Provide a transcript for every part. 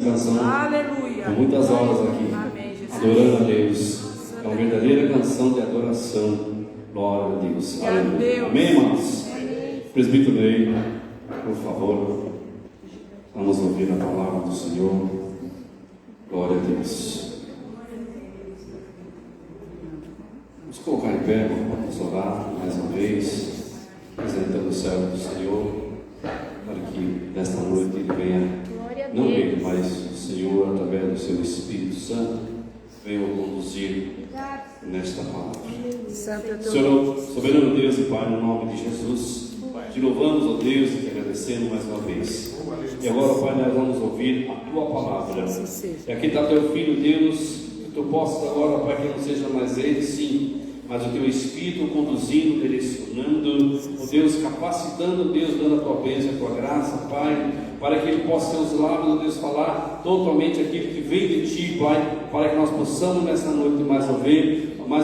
canção Aleluia. por muitas horas aqui, Amém, Jesus. adorando a Deus. É uma verdadeira canção de adoração. Glória a Deus. Glória a Aleluia. Deus. Amém, irmãos? Presbítero Ney, por favor, vamos ouvir a palavra do Senhor. Glória a Deus. Vamos colocar em pé, vamos orar mais uma vez, apresentando o servo do Senhor, para que nesta noite ele venha, não ele, mas o Senhor, através do seu Espírito Santo, venha o conduzir nesta palavra. Senhor, soberano Deus e Pai, no nome de Jesus, te louvamos, ó Deus, e te agradecemos mais uma vez. E agora, Pai, nós vamos ouvir a tua palavra. E aqui está teu filho, Deus, que tu possas agora, Pai, que não seja mais ele, sim, mas o teu Espírito conduzindo, direcionando, ó Deus, capacitando, Deus, dando a tua bênção, a tua graça, Pai, para que ele possa ter os lábios, ó Deus, falar totalmente aquilo que vem de ti, Pai, para que nós possamos nessa noite mais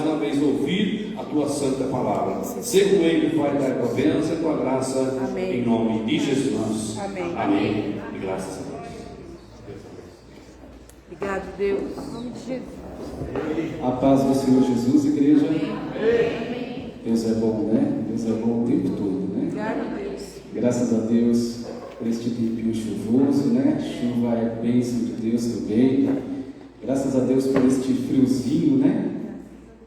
uma vez ouvir a tua santa palavra. Ser com ele, Pai, dar a tua bênção e a tua graça. Amém. Em nome de Jesus. Amém. Amém. E graças a Deus. Obrigado, Deus. Em nome de Jesus. A paz do Senhor Jesus, igreja. Amém. Deus é bom, né? Deus é bom o tempo todo, né? Obrigado a Deus. Graças a Deus por este tempinho chuvoso, né? Chuva é bênção de Deus também. Graças a Deus por este friozinho, né?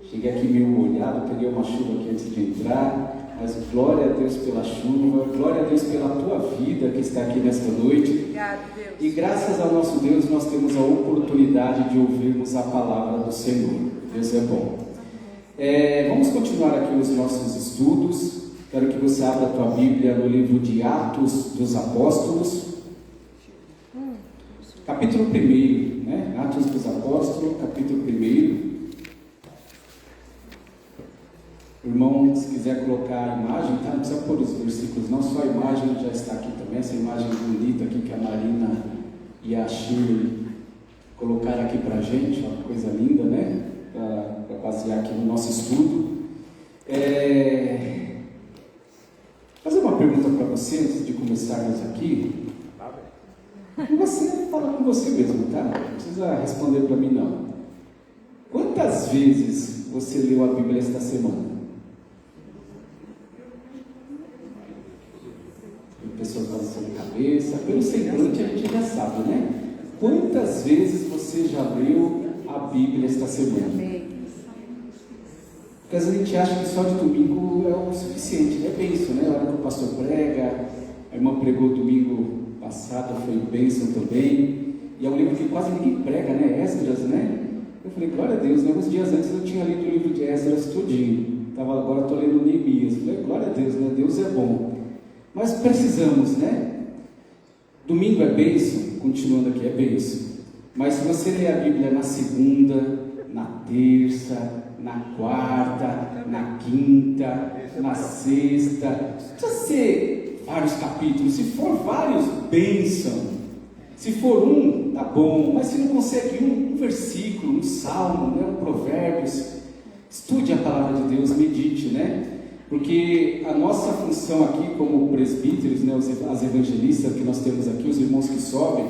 Cheguei aqui meio molhado, peguei uma chuva aqui antes de entrar, mas glória a Deus pela chuva, glória a Deus pela tua vida que está aqui nesta noite. Obrigado, Deus. E graças ao nosso Deus nós temos a oportunidade de ouvirmos a palavra do Senhor. Deus é bom. Vamos continuar aqui os nossos estudos. Quero que você abra a tua Bíblia no livro de Atos dos Apóstolos, capítulo 1, né? Atos dos Apóstolos, capítulo 1. Irmão, se quiser colocar a imagem, tá? Não precisa pôr os versículos não, só a imagem já está aqui também, essa imagem bonita aqui que a Marina e a Shirley colocaram aqui pra gente, uma coisa linda, né? Para basear aqui no nosso estudo. Fazer uma pergunta para você antes de começarmos aqui. Você fala com você mesmo, tá? Não precisa responder para mim não. Quantas vezes você leu a Bíblia esta semana? Pessoas balançando a cabeça, pelo semblante a gente já sabe, né? Quantas vezes você já leu a Bíblia esta semana? Porque às vezes a gente acha que só de domingo é o suficiente, né? Bênção, né? A hora que o pastor prega, a irmã pregou domingo passado, foi bênção também, e é um livro que quase ninguém prega, né? Esdras, né? Eu falei, glória a Deus, né? Uns dias antes eu tinha lido o livro de Esdras todinho, agora estou lendo Neemias. Eu falei, glória a Deus, né? Deus é bom. Mas precisamos, né? Domingo é bênção, continuando aqui, é bênção. Mas se você ler a Bíblia na segunda, na terça, na quarta, na quinta, na sexta, precisa ser vários capítulos. Se for vários, bênção. Se for um, tá bom. Mas se não consegue um versículo, um salmo, né? Um provérbios, estude a palavra de Deus, medite, né? Porque a nossa função aqui como presbíteros, né, as evangelistas que nós temos aqui, os irmãos que sobem,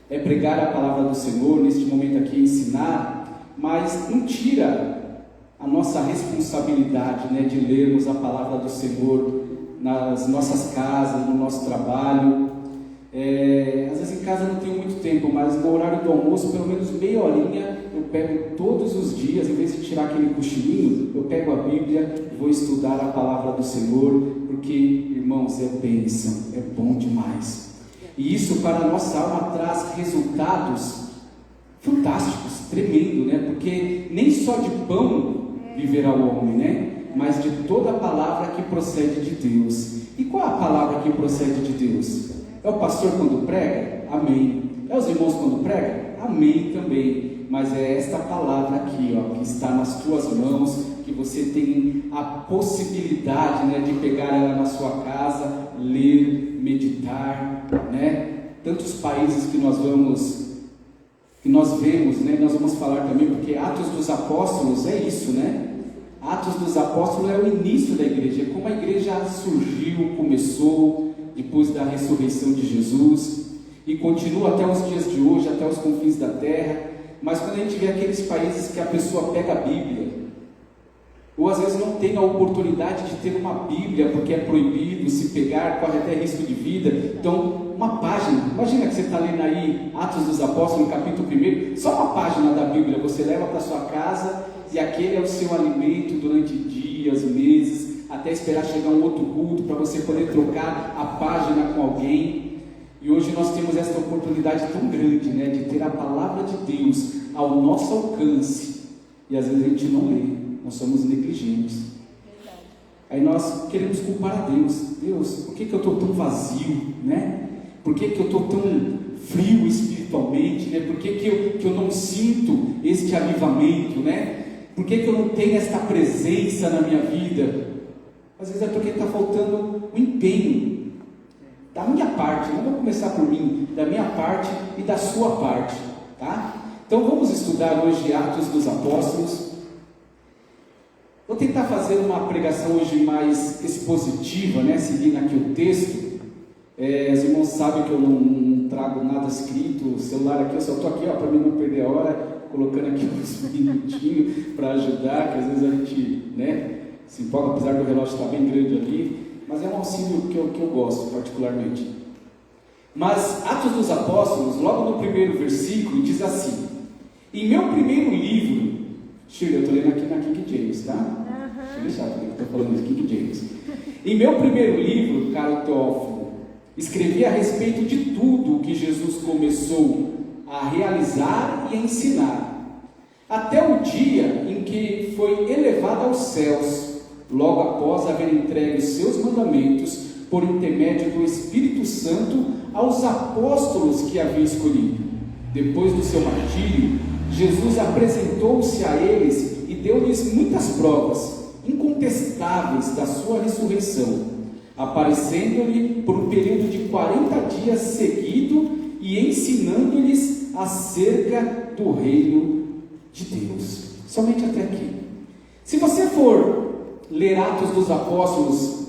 é pregar a palavra do Senhor, neste momento aqui ensinar, mas não tira a nossa responsabilidade, né, de lermos a palavra do Senhor nas nossas casas, no nosso trabalho. Às vezes em casa não tenho muito tempo, mas no horário do almoço, pelo menos meia horinha, eu pego todos os dias, em vez de tirar aquele cochilinho, eu pego a Bíblia e vou estudar a palavra do Senhor, porque, irmãos, é bênção, é bom demais. E isso para a nossa alma traz resultados fantásticos, tremendo, né? Porque nem só de pão viverá o homem, né? Mas de toda a palavra que procede de Deus. E qual é a palavra que procede de Deus? É o pastor quando prega? Amém. É os irmãos quando pregam? Amém também. Mas é esta palavra aqui, ó, que está nas tuas mãos, que você tem a possibilidade, né, de pegar ela na sua casa, ler, meditar, né? Tantos países que nós vemos, né? Nós vamos falar também, porque Atos dos Apóstolos é isso, né? Atos dos Apóstolos é o início da igreja, é como a igreja surgiu, começou depois da ressurreição de Jesus. e continua até os dias de hoje, até os confins da terra. Mas quando a gente vê aqueles países que a pessoa pega a Bíblia, ou às vezes não tem a oportunidade de ter uma Bíblia, porque é proibido, se pegar, corre até risco de vida. Então, uma página, imagina que você está lendo aí Atos dos Apóstolos, capítulo 1, só uma página da Bíblia você leva para sua casa, e aquele é o seu alimento durante dias, meses, até esperar chegar um outro culto, para você poder trocar a página com alguém. E hoje nós temos essa oportunidade tão grande, né, de ter a palavra de Deus ao nosso alcance, e às vezes a gente não lê, nós somos negligentes. Aí nós queremos culpar a Deus. Deus, por que eu estou tão vazio, né? Por que eu estou tão frio espiritualmente, né? Por que eu não sinto este avivamento, né? Por que eu não tenho esta presença na minha vida? Às vezes é porque está faltando o empenho da minha parte. Não vou começar por mim, da minha parte e da sua parte, tá? Então vamos estudar hoje Atos dos Apóstolos. Vou tentar fazer uma pregação hoje mais expositiva, né? Seguindo aqui o texto. Os irmãos sabem que eu não trago nada escrito. O celular aqui, eu só estou aqui para mim não perder a hora, colocando aqui uns minutinhos para ajudar, que às vezes a gente, né, se empolga, apesar do relógio estar bem grande ali, mas é um auxílio que eu gosto particularmente. Mas Atos dos Apóstolos, logo no primeiro versículo, diz assim: em meu primeiro livro, Shirley, eu estou lendo aqui na King James, tá? Deixa eu deixar, porque eu estou falando de King James. Em meu primeiro livro, caro Teófilo, escrevi a respeito de tudo o que Jesus começou a realizar e a ensinar, até o dia em que foi elevado aos céus, logo após haver entregue os seus mandamentos por intermédio do Espírito Santo aos apóstolos que havia escolhido. Depois do seu martírio, Jesus apresentou-se a eles e deu-lhes muitas provas incontestáveis da sua ressurreição, aparecendo-lhe por um período de 40 dias seguido e ensinando-lhes acerca do reino de Deus. Somente até aqui. Se você for ler Atos dos Apóstolos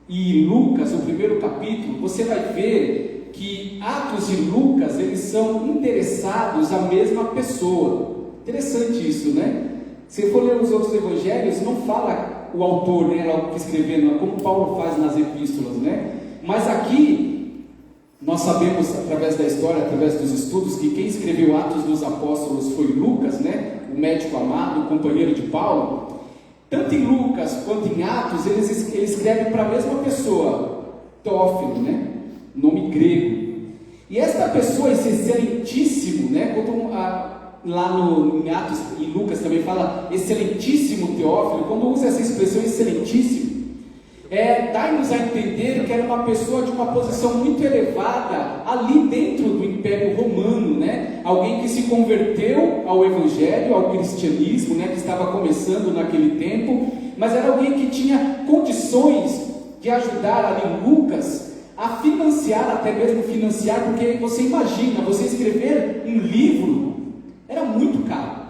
e Lucas, o primeiro capítulo, você vai ver que Atos e Lucas, eles são interessados à mesma pessoa. Interessante isso, né? Se for ler os outros evangelhos, não fala o autor, né, o que escrevendo, como Paulo faz nas epístolas, né? Mas aqui, nós sabemos, através da história, através dos estudos, que quem escreveu Atos dos Apóstolos foi Lucas, né? O médico amado, o companheiro de Paulo. Tanto em Lucas quanto em Atos, ele escreve para a mesma pessoa, Teófilo, né? Nome grego. E esta pessoa, esse excelentíssimo, né? Quando em Atos e Lucas também fala excelentíssimo Teófilo, quando usa essa expressão excelentíssimo, dá-nos a entender que era uma pessoa de uma posição muito elevada ali dentro do Império Romano, né? Alguém que se converteu ao Evangelho, ao cristianismo, né? Que estava começando naquele tempo, mas era alguém que tinha condições de ajudar ali Lucas a financiar, até mesmo financiar, porque você imagina, você escrever um livro era muito caro.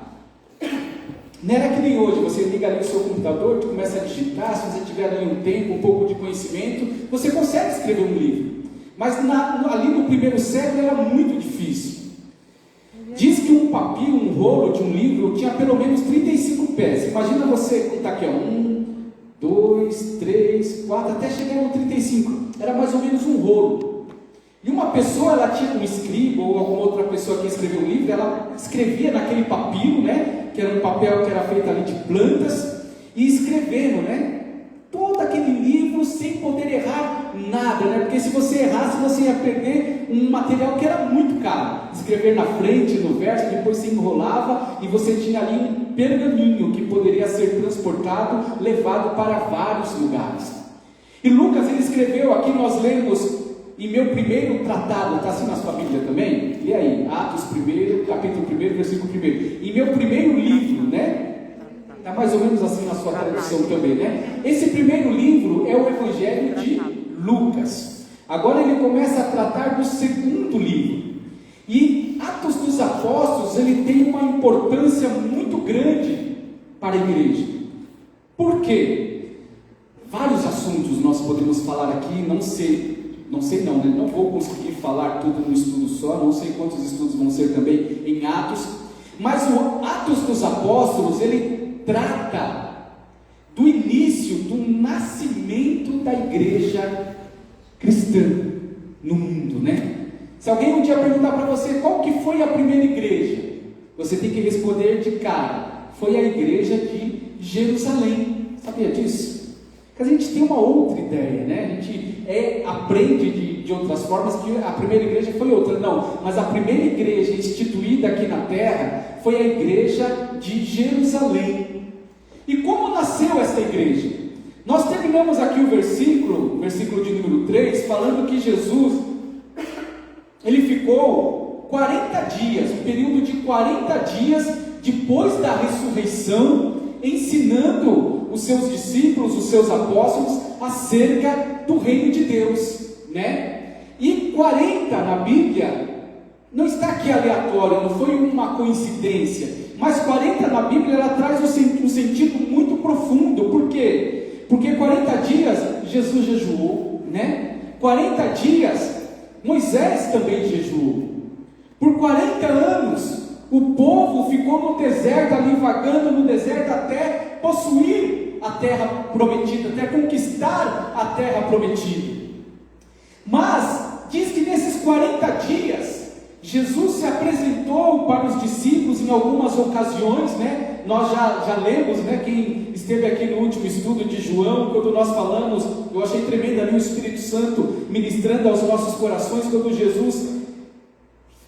Não era que nem hoje, você liga ali o seu computador, tu começa a digitar, se você tiver ali um tempo, um pouco de conhecimento, você consegue escrever um livro. Mas ali no primeiro século era muito difícil. Diz que um papiro, um rolo de um livro tinha pelo menos 35 pés. Imagina você contar aqui, 1, 2, 3, 4, até chegar no 35. Era mais ou menos um rolo. E uma pessoa, ela tinha um escriba ou alguma outra pessoa que escreveu um livro, ela escrevia naquele papiro, né? Que era um papel que era feito ali de plantas, e escrevendo, né? Todo aquele livro sem poder errar nada, né? Porque se você errasse, você ia perder um material que era muito caro. Escrever na frente, no verso, depois se enrolava e você tinha ali um pergaminho que poderia ser transportado, levado para vários lugares. E Lucas, ele escreveu, aqui nós lemos em meu primeiro tratado, está assim na sua Bíblia também? E aí, Atos 1, capítulo 1, versículo 1. Em meu primeiro livro, né? Está mais ou menos assim na sua tradução também, né? Esse primeiro livro é o Evangelho de Lucas. Agora ele começa a tratar do segundo livro. E Atos dos Apóstolos, ele tem uma importância muito grande para a igreja. Por quê? Vários assuntos nós podemos falar aqui, não sei não, né? Não vou conseguir falar tudo num estudo só, não sei quantos estudos vão ser também em Atos, mas o Atos dos Apóstolos, ele trata do início, do nascimento da igreja cristã no mundo, né? Se alguém um dia perguntar para você qual que foi a primeira igreja, você tem que responder de cara: foi a igreja de Jerusalém. Sabia disso? Porque a gente tem uma outra ideia, né? A gente aprende de outras formas que a primeira igreja foi outra. Não, mas a primeira igreja instituída aqui na terra foi a igreja de Jerusalém. E como nasceu essa igreja? Nós terminamos aqui o versículo de número 3, falando que Jesus, ele ficou 40 dias, um período de 40 dias depois da ressurreição, ensinando os seus discípulos, os seus apóstolos, acerca do reino de Deus, né? E 40 na Bíblia, não está aqui aleatório, não foi uma coincidência, mas 40 na Bíblia, ela traz um sentido muito profundo. Por quê? Porque 40 dias Jesus jejuou, né? 40 dias Moisés também jejuou. Por 40 anos o povo ficou no deserto, ali vagando no deserto, até possuir a terra prometida, até conquistar a terra prometida. Mas diz que nesses 40 dias Jesus se apresentou para os discípulos em algumas ocasiões, né? Nós já lemos, né? Quem esteve aqui no último estudo de João, quando nós falamos, eu achei tremendo ali o Espírito Santo ministrando aos nossos corações, quando Jesus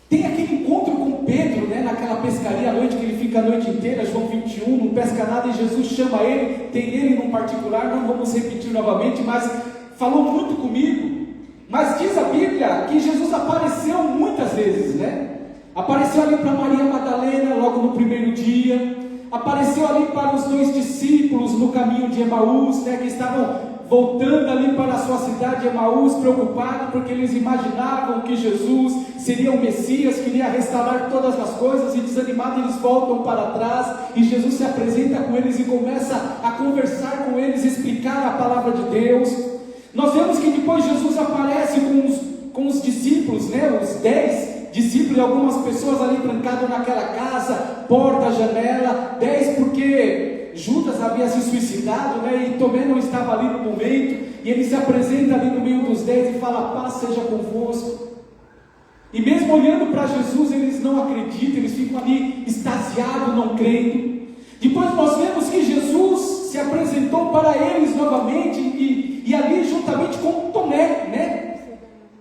tem aquele encontro com Pedro, né? Naquela pescaria à noite, que ele fica a noite inteira, João 21, não pesca nada, e Jesus chama ele, tem ele num particular, não vamos repetir novamente, mas falou muito comigo. Mas diz a Bíblia que Jesus apareceu muitas vezes, né? Apareceu ali para Maria Madalena logo no primeiro dia, apareceu ali para os 2 discípulos no caminho de Emaús, né? Que estavam voltando ali para a sua cidade Emaús, preocupados porque eles imaginavam que Jesus seria o Messias, que iria restaurar todas as coisas, e desanimados eles voltam para trás, e Jesus se apresenta com eles e começa a conversar com eles, explicar a palavra de Deus. Nós vemos que depois Jesus aparece com os discípulos, né? Os 10 discípulos e algumas pessoas ali trancadas naquela casa, porta, janela. 10 porque Judas havia se suicidado, né? E Tomé não estava ali no momento, e ele se apresenta ali no meio dos 10 e fala: paz seja convosco. E mesmo olhando para Jesus, eles não acreditam, eles ficam ali extasiados, não crendo. Depois nós vemos que Jesus se apresentou para eles novamente, e ali juntamente com Tomé, né?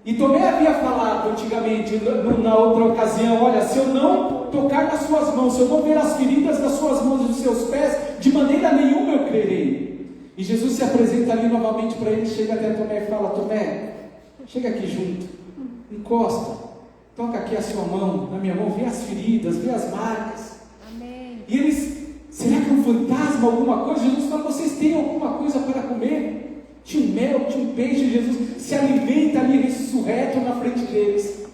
E Tomé havia falado antigamente, na outra ocasião: olha, se eu não tocar nas suas mãos, se eu não ver as feridas das suas mãos e dos seus pés, de maneira nenhuma eu crerei. E Jesus se apresenta ali novamente para ele, chega até Tomé e fala: Tomé, chega aqui junto, encosta, toca aqui a sua mão, na minha mão, vê as feridas, vê as marcas. Amém. E eles: será que é um fantasma, alguma coisa? Jesus fala: vocês têm alguma coisa para comer? Tinha um mel, tinha um peixe. Jesus se alimenta ali ressurreto na frente deles.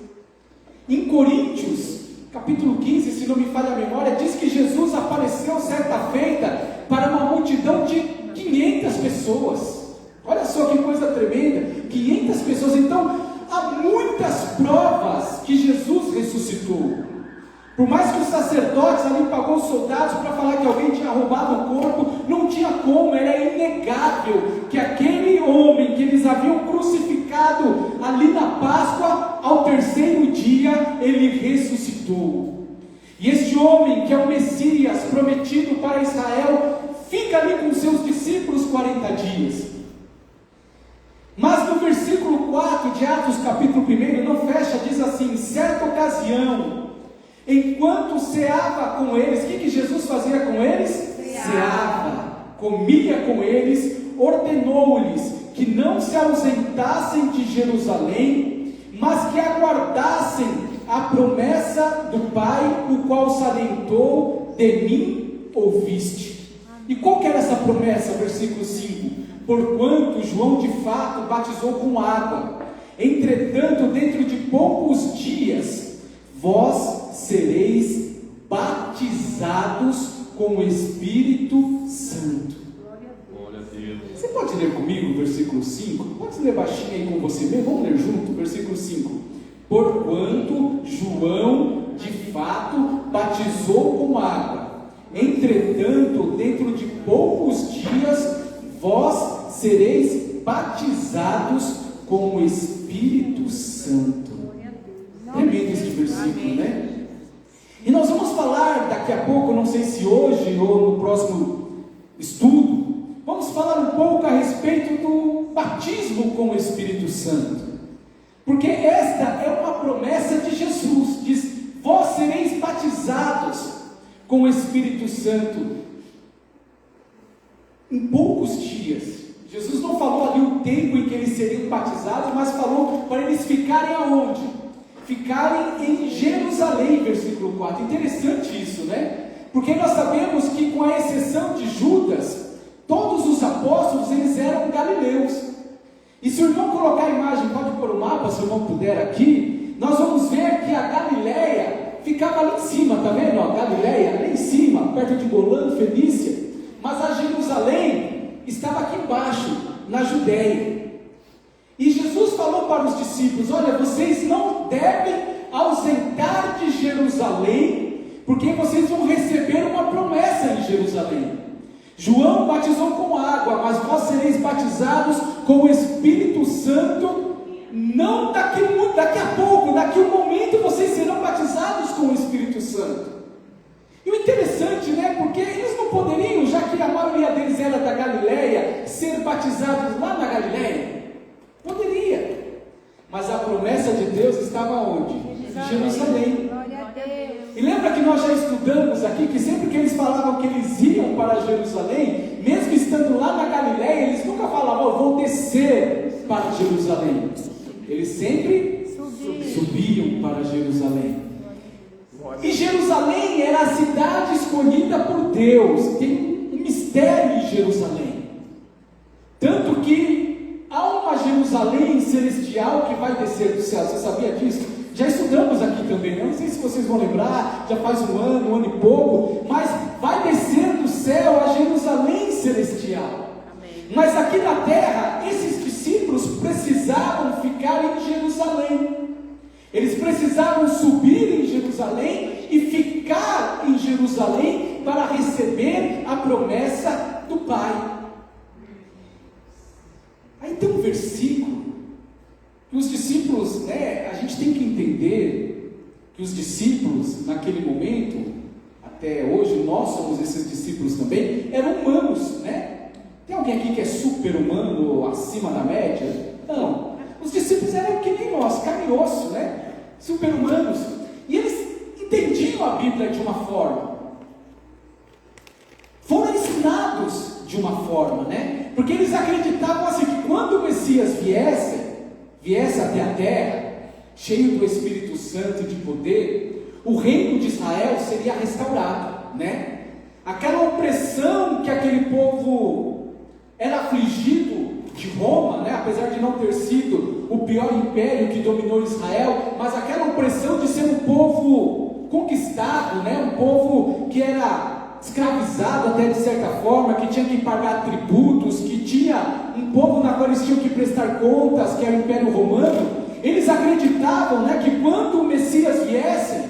Em Coríntios, capítulo 15, se não me falha a memória, diz que Jesus apareceu certa feita para uma multidão de 500 pessoas. Olha só que coisa tremenda, 500 pessoas. Então, há muitas provas que Jesus ressuscitou. Por mais que os sacerdotes ali pagou os soldados para falar que alguém tinha roubado o corpo, não tinha como, era inegável que aquele homem que eles haviam crucificado ali na Páscoa, ao terceiro dia ele ressuscitou. E este homem, que é o Messias prometido para Israel, fica ali com seus discípulos 40 dias. Mas no versículo 4 de Atos capítulo 1, não fecha, diz assim: certa ocasião, enquanto ceava com eles, o que Jesus fazia com eles? Ceava, comia com eles, ordenou-lhes que não se ausentassem de Jerusalém, mas que aguardassem a promessa do Pai, o qual salientou: de mim ouviste. E qual que era essa promessa? Versículo 5: porquanto João de fato batizou com água, entretanto dentro de poucos dias vós sereis batizados com o Espírito Santo. Glória a Deus. Você pode ler comigo o versículo 5? Pode ler baixinho aí com você mesmo? Vamos ler junto, versículo 5. Porquanto João, de fato, batizou com água. Entretanto, dentro de poucos dias, vós sereis batizados com o Espírito Santo. Tremendo este versículo, né? E nós vamos falar daqui a pouco, não sei se hoje ou no próximo estudo, vamos falar um pouco a respeito do batismo com o Espírito Santo. Porque esta é uma promessa de Jesus, diz: vós sereis batizados com o Espírito Santo em poucos dias. Jesus não falou ali o tempo em que eles seriam batizados, mas falou para eles ficarem aonde? Ficarem em Jerusalém, versículo 4. Interessante isso, né? Porque nós sabemos que, com a exceção de Judas, todos os apóstolos, eles eram galileus. E se o irmão colocar a imagem, pode pôr o mapa, se o irmão puder aqui, nós vamos ver que a Galileia ficava ali em cima, tá vendo? A Galileia, ali em cima, perto de Golã, Fenícia. Mas a Jerusalém estava aqui embaixo, na Judéia. E Jesus falou para os discípulos: olha, vocês não devem ausentar de Jerusalém, porque vocês vão receber uma promessa em Jerusalém. João batizou com água, mas vós sereis batizados com o Espírito Santo, não daqui a pouco, daqui a um momento vocês serão batizados com o Espírito Santo. E o interessante, né, porque eles não poderiam, já que a maioria deles era da Galileia, ser batizados lá na Galileia? Poderia, mas a promessa de Deus estava onde? Em Jerusalém. E lembra que nós já estudamos aqui que sempre que eles falavam que eles iam para Jerusalém, mesmo estando lá na Galileia, eles nunca falavam: eu vou descer para Jerusalém. Eles sempre subiam para Jerusalém. E Jerusalém era a cidade escolhida por Deus. Tem um mistério em Jerusalém, tanto que há uma Jerusalém celestial que vai descer do céu. Você sabia disso? Já estudamos aqui também, não sei se vocês vão lembrar, já faz um ano e pouco, mas vai descer do céu a Jerusalém celestial. Amém. Mas aqui na terra, esses discípulos precisavam ficar em Jerusalém. Eles precisavam subir em Jerusalém e ficar em Jerusalém para receber a promessa do Pai. Aí tem um versículo que os discípulos, a gente tem que entender que os discípulos, naquele momento, até hoje, nós somos esses discípulos também, eram humanos, né? Tem alguém aqui que é super-humano, acima da média? Não. Os discípulos eram que nem nós, carne e osso, né? Super-humanos. E eles entendiam a Bíblia de uma forma. Foram ensinados de uma forma, né? Porque eles acreditavam assim, que quando o Messias viesse até a terra, cheio do Espírito Santo e de poder, o reino de Israel seria restaurado, né? Aquela opressão que aquele povo era afligido de Roma, né? Apesar de não ter sido o pior império que dominou Israel, mas aquela opressão de ser um povo conquistado, né? Um povo que era escravizado até de certa forma, que tinha que pagar tributos, que tinha um povo na qual eles tinham que prestar contas, que era o Império Romano. Eles acreditavam, né, que quando o Messias viesse,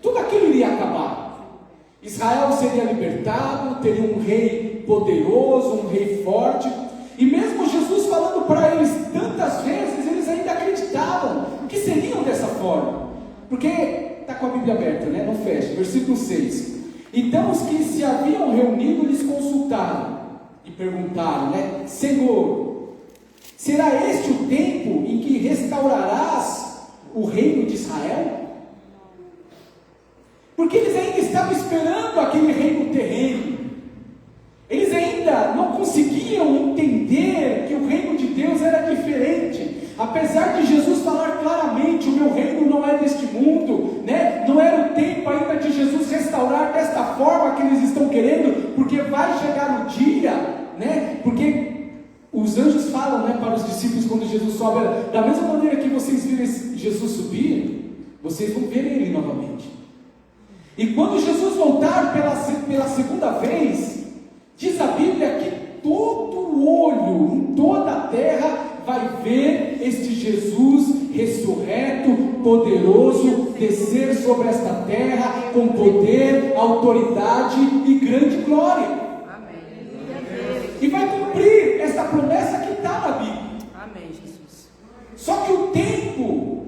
tudo aquilo iria acabar. Israel seria libertado, teria um rei poderoso, um rei forte. E mesmo Jesus falando para eles tantas vezes, eles ainda acreditavam que seriam dessa forma. Porque está com a Bíblia aberta, né? Não fecha. Versículo 6. Então os que se haviam reunido lhes consultaram e perguntaram, né? Senhor, será este o tempo em que restaurarás o reino de Israel? Porque eles ainda estavam esperando aquele reino terreno. Eles ainda não conseguiam entender que o reino de Deus era diferente. Apesar de Jesus falar claramente: o meu reino não é deste mundo, né? Não era o tempo ainda de Jesus restaurar desta forma que eles estão querendo, porque vai chegar o dia, né? Porque os anjos falam, né, para os discípulos quando Jesus sobe: da mesma maneira que vocês viram Jesus subir, vocês vão ver ele novamente. E quando Jesus voltar pela segunda vez, diz a Bíblia que todo olho, em toda a terra, vai ver este Jesus ressurreto, poderoso, descer sobre esta terra com poder, autoridade e grande glória. E vai cumprir essa promessa que está na Bíblia. Amém, Jesus. Só que o tempo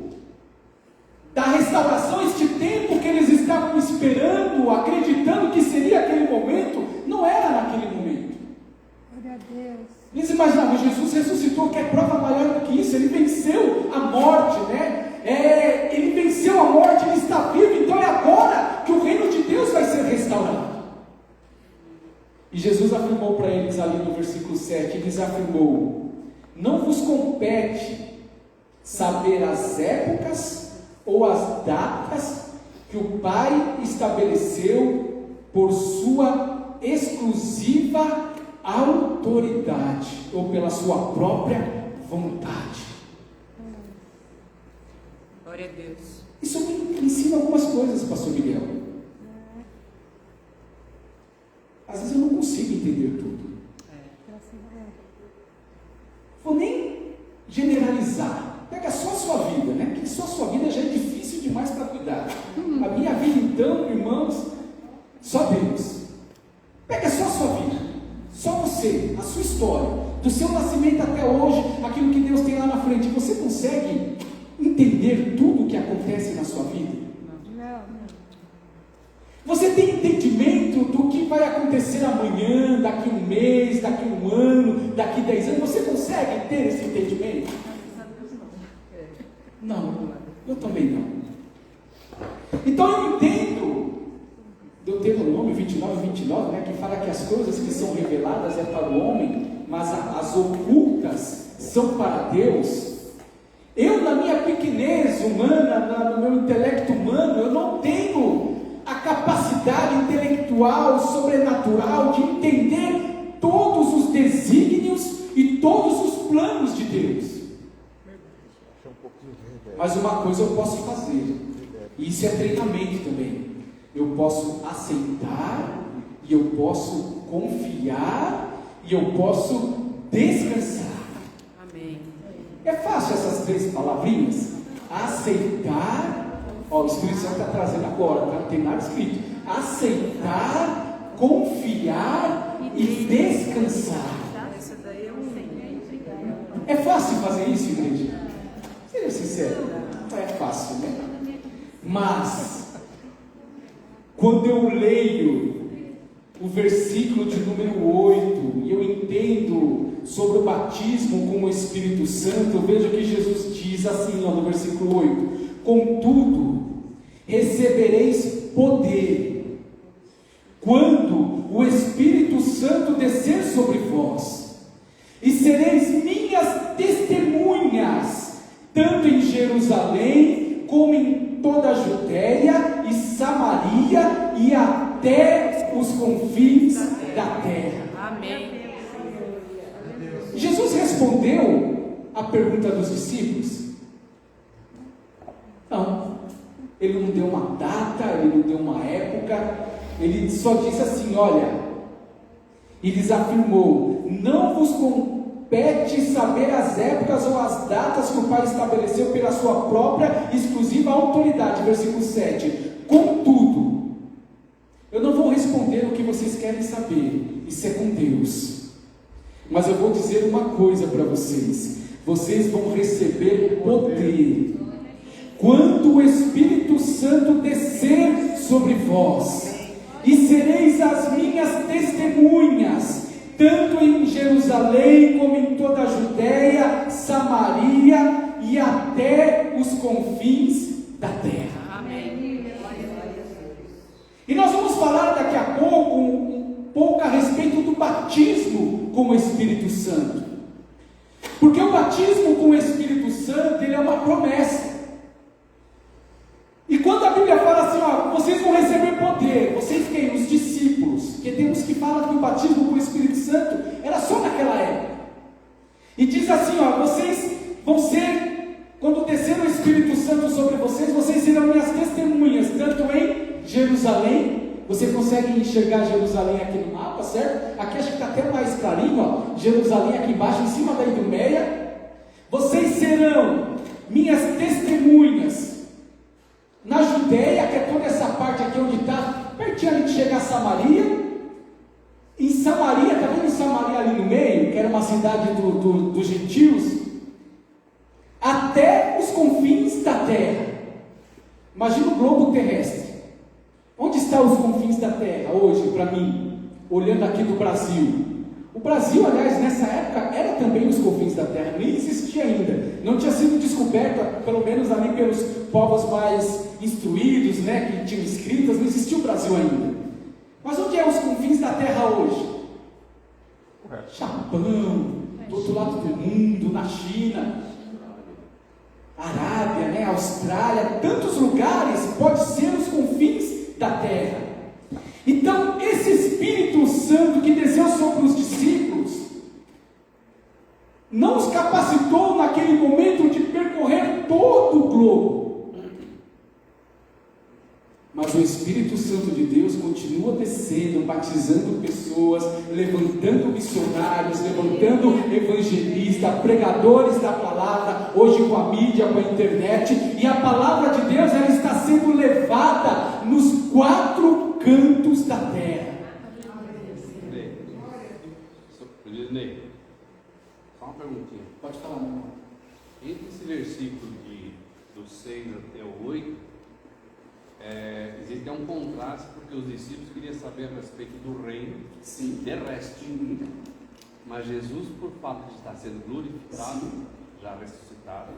da restauração, este tempo que eles estavam esperando, acreditando que seria aquele momento, não era naquele momento. Glória a Deus. Eles imaginavam, Jesus ressuscitou, que é prova maior do que isso, ele venceu a morte, né? Ele venceu a morte, ele está vivo, então é agora que o reino de Deus vai ser restaurado. E Jesus afirmou para eles ali no versículo 7, eles afirmou: não vos compete saber as épocas ou as datas que o Pai estabeleceu por sua exclusiva autoridade ou pela sua própria vontade. Glória a Deus. Isso me ensina algumas coisas, pastor Miguel. Às vezes eu não consigo entender tudo. Vou nem generalizar. Pega só a sua vida, né? Porque só a sua vida já é difícil demais para cuidar. A minha vida, então, irmãos, só Deus. Pega só a sua vida, só você, a sua história, do seu nascimento até hoje, aquilo que Deus tem lá na frente. Você consegue entender tudo o que acontece na sua vida? Não. Você tem entendimento do que vai acontecer amanhã, daqui um mês, daqui um ano, daqui 10 anos? Você consegue ter esse entendimento? Não, eu também não. Então eu entendo Deuteronômio 29, né, que fala que as coisas que são reveladas é para o homem, mas as ocultas são para Deus. Eu, na minha pequenez humana, no meu intelecto humano, eu não tenho a capacidade intelectual, sobrenatural, de entender todos os desígnios e todos os planos de Deus. Mas uma coisa eu posso fazer, e isso é treinamento também. Eu posso aceitar, e eu posso confiar, e eu posso descansar. Amém. É fácil essas 3 palavrinhas? Aceitar, ó, o Espírito Santo está trazendo agora, não tem nada escrito. Aceitar, confiar e descansar. Essa daí eu não sei. É fácil fazer isso, igreja? Seja sincero, não é fácil, né? Mas, quando eu leio o versículo de número 8, e eu entendo sobre o batismo com o Espírito Santo, eu vejo que Jesus diz assim, ó, no versículo 8: contudo, recebereis poder, quando o Espírito Santo descer sobre vós, e sereis minhas testemunhas, tanto em Jerusalém, como em toda a Judéia e Samaria, e até os confins da terra. Amém. Jesus respondeu a pergunta dos discípulos? Não. Ele não deu uma data, ele não deu uma época, ele só disse assim, olha, e lhes afirmou: não vos compete saber as épocas ou as datas que o Pai estabeleceu pela sua própria exclusiva autoridade. Versículo 7. Contudo, eu não vou responder o que vocês querem saber, isso é com Deus. Mas eu vou dizer uma coisa para vocês: vocês vão receber poder quando o Espírito Santo descer sobre vós, e sereis as minhas testemunhas, tanto em Jerusalém como em toda a Judéia, Samaria e até os confins da terra. Amém. E nós vamos falar daqui a pouco um pouco a respeito do batismo com o Espírito Santo, porque o batismo com o Espírito Santo, ele é uma promessa. E quando a Bíblia fala assim, ó, vocês vão receber poder, vocês quem? Os discípulos, porque temos que falar que o batismo com o Espírito Santo era só naquela época, e diz assim, ó, vocês vão ser, quando descer o Espírito Santo sobre vocês, vocês serão minhas testemunhas, tanto em Jerusalém, Você consegue enxergar Jerusalém aqui no mapa, certo? Aqui acho que está até mais clarinho, ó. Jerusalém aqui embaixo, em cima da Idumeia. Vocês serão minhas testemunhas na Judéia, que é toda essa parte aqui onde está, pertinho ali de chegar a Samaria. Em Samaria, está vendo Samaria ali no meio, que era uma cidade dos gentios? Até os confins da terra. Imagina o globo terrestre. Onde estão os confins da terra hoje, para mim, olhando aqui do Brasil? O Brasil, aliás, nessa época, era também os confins da terra, nem existia ainda, não tinha sido descoberta, pelo menos ali pelos povos mais instruídos, né, que tinham escritas, não existia o Brasil ainda. Mas onde é os confins da terra hoje? Japão, do outro lado do mundo, na China, Arábia, né, Austrália, tantos lugares, pode ser os confins da terra. Então, esse Espírito Santo que desceu sobre os discípulos, não os capacitou naquele momento de percorrer todo o globo. Mas o Espírito Santo de Deus continua descendo, batizando pessoas, levantando missionários, levantando evangelistas, pregadores da palavra, hoje com a mídia, com a internet, e a palavra de Deus, ela está sendo levada nos 4 cantos da terra. Ney, só uma perguntinha. Pode falar, meu irmão. Entre esse versículo do 6 até o 8, existe um contraste, porque os discípulos queriam saber a respeito do reino terrestre. Mas Jesus, por fato de estar sendo glorificado, já ressuscitado,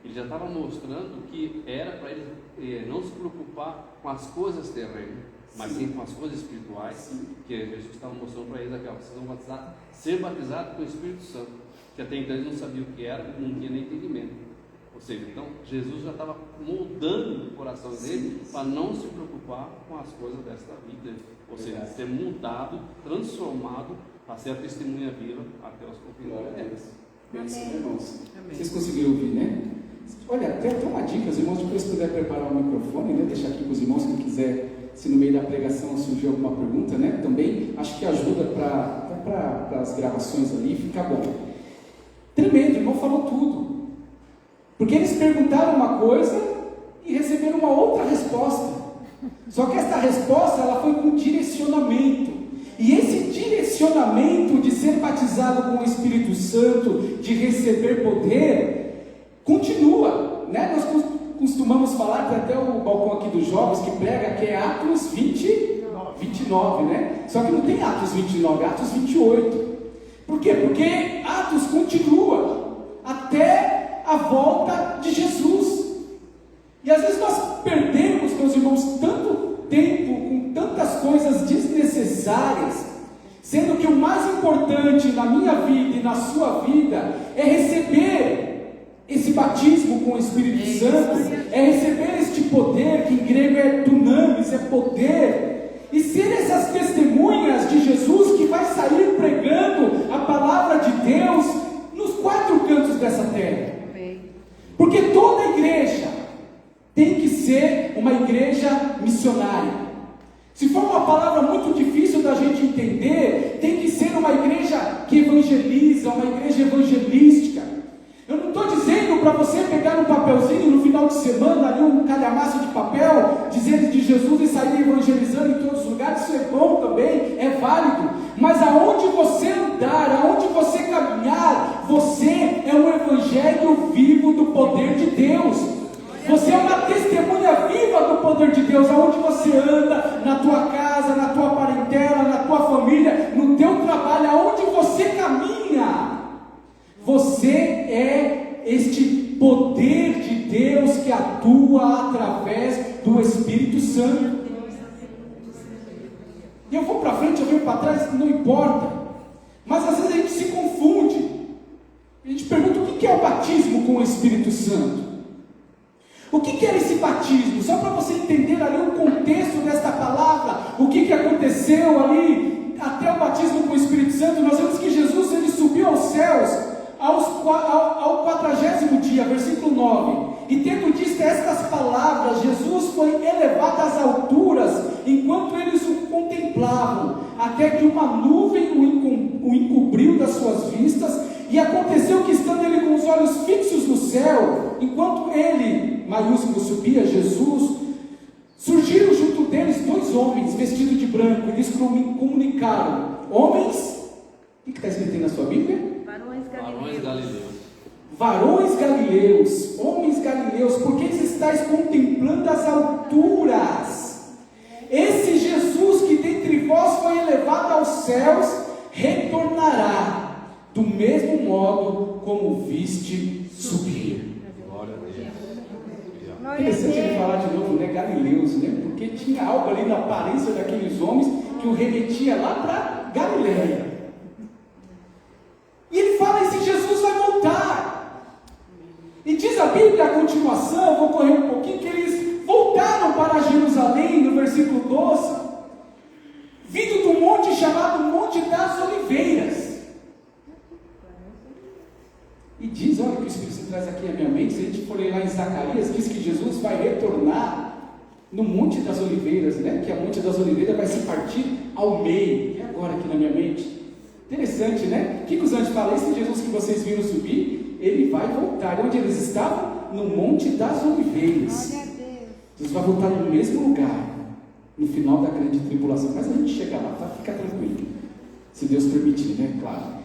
ele já estava mostrando que era para ele não se preocupar com as coisas terrenas, mas sim com as coisas espirituais, que Jesus estava mostrando para eles aqui, vocês vão batizar, ser batizados com o Espírito Santo, que até então eles não sabiam o que era, não tinha nem entendimento. Ou seja, então Jesus já estava moldando o coração dele para não se preocupar com as coisas desta vida, ou seja, ser mudado, transformado para ser a testemunha viva até os confins da terra. Bênção, irmãos. Vocês conseguiram ouvir, né? Olha, tem até uma dica, os irmãos, depois se puder preparar o microfone, né? Deixar aqui para os irmãos, quem quiser, se no meio da pregação surgir alguma pergunta, né? Também acho que ajuda para as gravações ali, fica bom. Tremendo, o irmão falou tudo. Porque eles perguntaram uma coisa e receberam uma outra resposta. Só que essa resposta, ela foi com direcionamento. E esse direcionamento de ser batizado com o Espírito Santo, de receber poder, continua, né? Nós costumamos falar, tem até o balcão aqui dos jovens que prega, que é Atos 29, né? Só que não tem Atos 29, é Atos 28. Por quê? Porque Atos continua até a volta de Jesus. E às vezes nós perdemos, meus irmãos, tanto tempo com tantas coisas desnecessárias, sendo que o mais importante na minha vida e na sua vida é receber esse batismo com o Espírito Santo, é receber este poder, que em grego é dunamis, é poder, e ser essas testemunhas de Jesus que vai sair pregando a palavra de Deus nos 4 cantos dessa terra. Porque toda igreja tem que ser uma igreja missionária. Se for uma palavra muito difícil da gente entender, tem que ser uma igreja que evangeliza, uma igreja evangelística. Eu não estou dizendo para você pegar um papelzinho no final de semana, ali um calhamaço de papel, dizendo de Jesus e sair evangelizando em todos os lugares. Isso é bom também, é válido. Mas aonde você andar, aonde você caminhar, você é um evangelho vivo do poder de Deus. Você é uma testemunha viva do poder de Deus. Aonde você anda, na tua casa, na tua parentela, na tua família, no teu trabalho, aonde você caminha, você é este poder de Deus que atua através do Espírito Santo. E eu vou para frente, eu venho para trás, não importa. Mas às vezes a gente se confunde. A gente pergunta o que é o batismo com o Espírito Santo. O que era esse batismo? Só para você entender ali o contexto desta palavra, o que aconteceu ali até o batismo com o Espírito Santo. Nós vemos que Jesus, ele subiu aos céus ao 40º dia, versículo 9. E tendo dito estas palavras, Jesus foi elevado às alturas, enquanto eles até que uma nuvem o encobriu das suas vistas, e aconteceu que, estando ele com os olhos fixos no céu, enquanto ele, maiúsculo, subia, Jesus, surgiram junto deles 2 homens vestidos de branco, e lhes comunicaram: homens, o que está escrito aí na sua Bíblia? Varões Galileus. Varões Galileus, homens Galileus, por que estáis contemplando as alturas? Esse Jesus que dentre vós foi elevado aos céus, retornará do mesmo modo como viste subir. Glória a Deus. Glória a Interessante ele Deus. falar de novo, né? Galileus, né? Porque tinha algo ali na aparência daqueles homens que o remetia lá para Galileia. E ele fala: esse Jesus vai voltar. E diz a Bíblia, a continuação, eu vou correr um pouquinho, que eles voltaram para Jerusalém, no versículo 12, vindo do monte chamado Monte das Oliveiras. E diz, olha o que o Espírito Santo traz aqui à minha mente, se a gente for ler lá em Zacarias, diz que Jesus vai retornar no Monte das Oliveiras, né? Que a Monte das Oliveiras vai se partir ao meio. E agora aqui na minha mente? Interessante, né? O que os anjos falam? Esse Jesus que vocês viram subir, ele vai voltar. Onde eles estavam? No Monte das Oliveiras. Glória a Deus. Jesus vai voltar no mesmo lugar, no final da grande tribulação. Mas a gente chega lá, tá? Fica tranquilo. Se Deus permitir, né? Claro.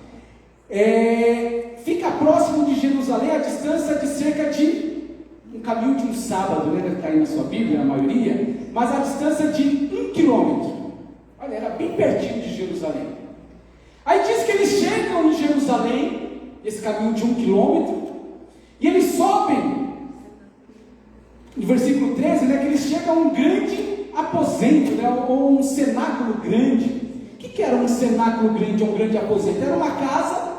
Fica próximo de Jerusalém, a distância de cerca de um caminho de um sábado, né? Deve estar aí na sua Bíblia, a maioria, mas a distância de 1 quilômetro. Olha, era bem pertinho de Jerusalém. Aí diz que eles chegam em Jerusalém, esse caminho de 1 quilômetro, e eles sobem, no versículo 13, né? Que eles chegam a um grande aposento, né? Ou um cenáculo grande. O que era um cenáculo grande ou um grande aposento? Era uma casa.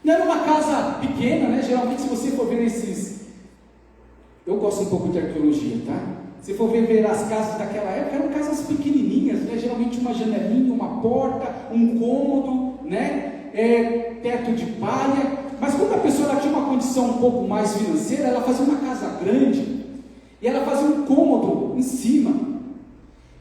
Não era uma casa pequena, né? Geralmente, se você for ver esses... Eu gosto um pouco de arqueologia, tá? Se for ver as casas daquela época, eram casas pequenininhas, né? Geralmente uma janelinha, uma porta, um cômodo, né? Teto de palha. Mas quando a pessoa ela tinha uma condição um pouco mais financeira, ela fazia uma casa grande e ela fazia um cômodo em cima.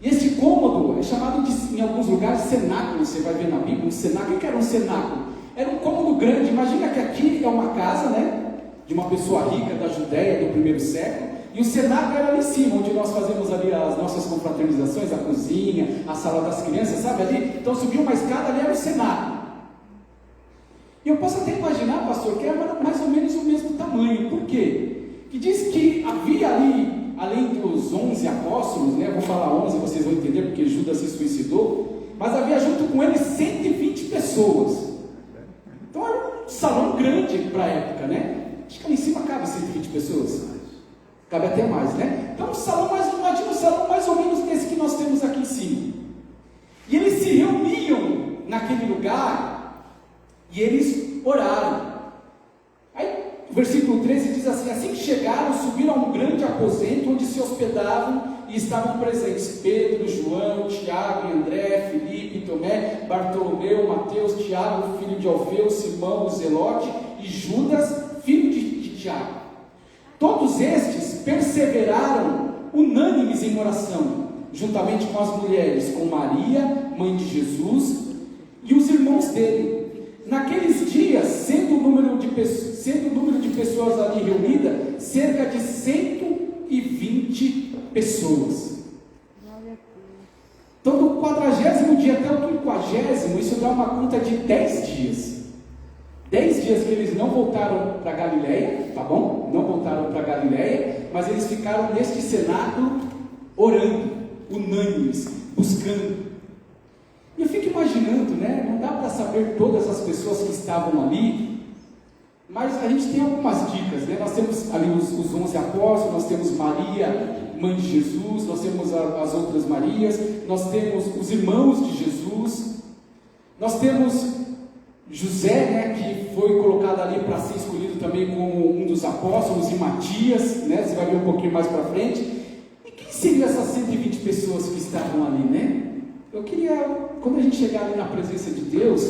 E esse cômodo é chamado de, em alguns lugares, cenáculo. Você vai ver na Bíblia um cenáculo. O que era um cenáculo? Era um cômodo grande. Imagina que aqui é uma casa, né? De uma pessoa rica da Judéia do primeiro século, e o cenáculo era ali em cima, onde nós fazemos ali as nossas confraternizações, a cozinha, a sala das crianças, sabe ali? Então subiu uma escada, ali era o cenáculo. E eu posso até imaginar, pastor, que era mais ou menos o mesmo tamanho. Por quê? Que diz que havia ali, além dos 11 apóstolos, né? Eu vou falar 11, vocês vão entender, porque Judas se suicidou, mas havia junto com ele 120 pessoas. Então era um salão grande para a época, né? Acho que ali em cima cabe 120 pessoas. Cabe até mais, né? Então, imagina um salão mais ou menos desse que nós temos aqui em cima. E eles se reuniam naquele lugar e eles oraram. Aí, o versículo 13 diz assim: assim que chegaram, subiram a um grande aposento onde se hospedavam e estavam presentes Pedro, João, Tiago, André, Filipe, Tomé, Bartolomeu, Mateus, Tiago, filho de Alfeu, Simão, o Zelote e Judas, filho de Tiago. Todos estes perseveraram unânimes em oração, juntamente com as mulheres, com Maria, mãe de Jesus, e os irmãos dele. Naqueles dias, sendo o número de pessoas ali reunidas, cerca de 120 pessoas. Então, do 40º dia até o 50º, isso dá uma conta de 10 dias. 10 dias que eles não voltaram para Galileia, tá bom? Não voltaram para Galileia, mas eles ficaram neste cenáculo orando, unânimes, buscando. E eu fico imaginando, né? Não dá para saber todas as pessoas que estavam ali, mas a gente tem algumas dicas, né? Nós temos ali os 11 apóstolos, nós temos Maria, mãe de Jesus, nós temos as outras Marias, nós temos os irmãos de Jesus, nós temos José, né, que foi colocado ali para ser escolhido também como um dos apóstolos, e Matias, né, você vai ver um pouquinho mais para frente. E quem seriam essas 120 pessoas que estavam ali, né? Eu queria, quando a gente chegar ali na presença de Deus,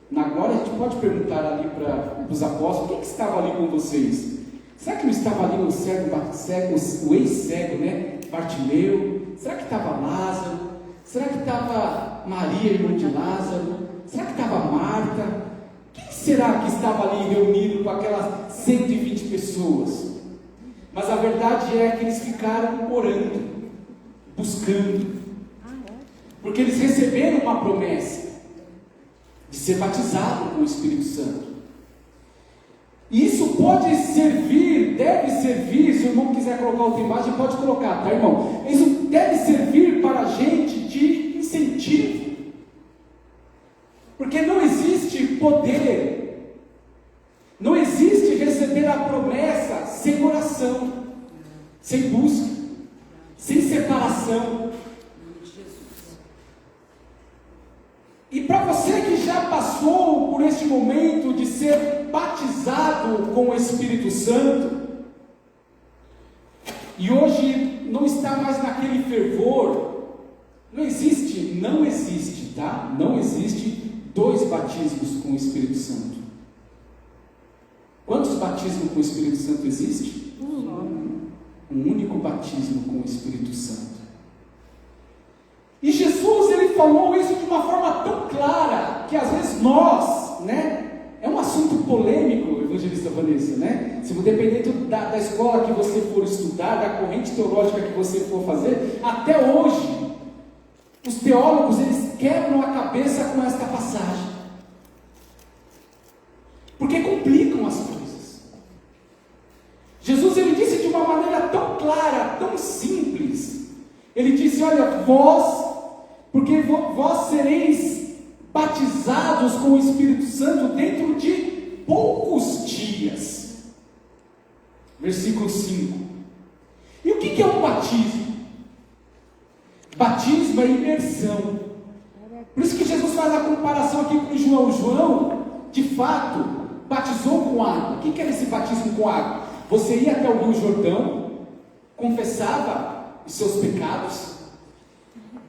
na glória, a gente pode perguntar ali para os apóstolos: quem que estava ali com vocês? Será que não estava ali o ex-cego, né, Bartimeu? Será que estava Lázaro? Será que estava Maria, irmã de Lázaro? Será que estava Marta? Quem será que estava ali reunido com aquelas 120 pessoas? Mas a verdade é que eles ficaram orando, buscando, porque eles receberam uma promessa de ser batizado com o Espírito Santo. E isso pode servir, deve servir, se o irmão quiser colocar outra imagem, pode colocar, tá, irmão? Isso deve servir para a gente de incentivo. Porque não existe poder, não existe receber a promessa sem oração, sem busca, sem separação. E para você que já passou por este momento de ser batizado com o Espírito Santo, e hoje não está mais naquele fervor, não existe, tá? Não existe 2 batismos com o Espírito Santo. Quantos batismos com o Espírito Santo existe? Um único batismo com o Espírito Santo. E Jesus, ele falou isso de uma forma tão clara, que às vezes nós, é um assunto polêmico, evangelista Vanessa, se dependendo da escola que você for estudar, da corrente teológica que você for fazer, até hoje, os teólogos, eles quebram a cabeça com esta passagem, porque complicam as coisas. Jesus, ele disse de uma maneira tão clara, tão simples, ele disse, olha, porque vós sereis batizados com o Espírito Santo dentro de poucos dias. Versículo 5. E o que é um batismo? Batismo é imersão. Por isso que Jesus faz a comparação aqui com João. João, de fato, batizou com água. O que era esse batismo com água? Você ia até o Rio Jordão, confessava os seus pecados,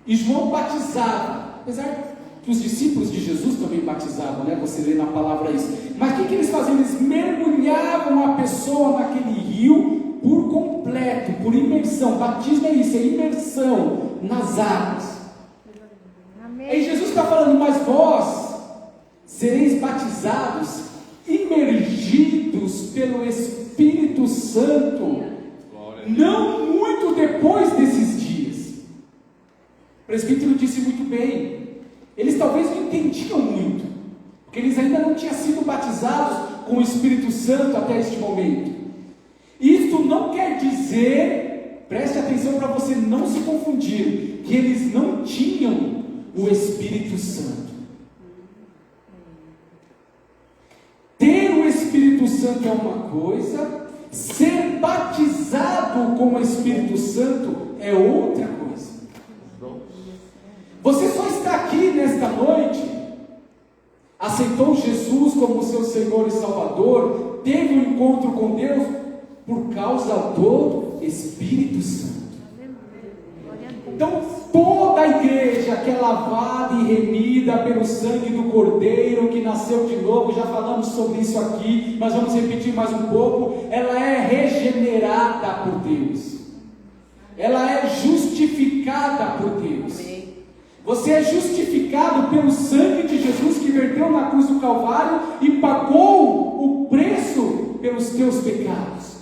e João batizava, apesar que os discípulos de Jesus também batizavam, você lê na palavra isso, mas o que eles faziam? Eles mergulhavam a pessoa naquele rio por completo, por imersão. Batismo é isso, é imersão nas águas. Aí Jesus está falando, mas vós sereis batizados, imergidos pelo Espírito Santo, não muito depois desses dias. O presbítero disse muito bem, eles talvez não entendiam muito, porque eles ainda não tinham sido batizados com o Espírito Santo até este momento. Isso não quer dizer, preste atenção para você não se confundir, que eles não tinham o Espírito Santo. Ter o Espírito Santo é uma coisa, ser batizado com o Espírito Santo é outra coisa. Você só está aqui nesta noite, aceitou Jesus como seu Senhor e Salvador, teve um encontro com Deus por causa do Espírito Santo. Então toda a igreja que é lavada e remida pelo sangue do Cordeiro, que nasceu de novo, já falamos sobre isso aqui, mas vamos repetir mais um pouco, ela é regenerada por Deus, ela é justificada por Deus. Você é justificado pelo sangue de Jesus que verteu na cruz do Calvário e pagou o preço pelos teus pecados.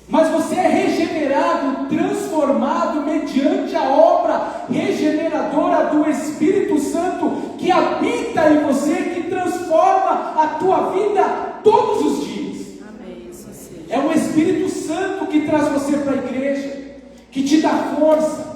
Mas você é regenerado, transformado mediante a obra regeneradora do Espírito Santo que habita em você, que transforma a tua vida todos os dias. É o Espírito Santo que traz você para a igreja, que te dá força,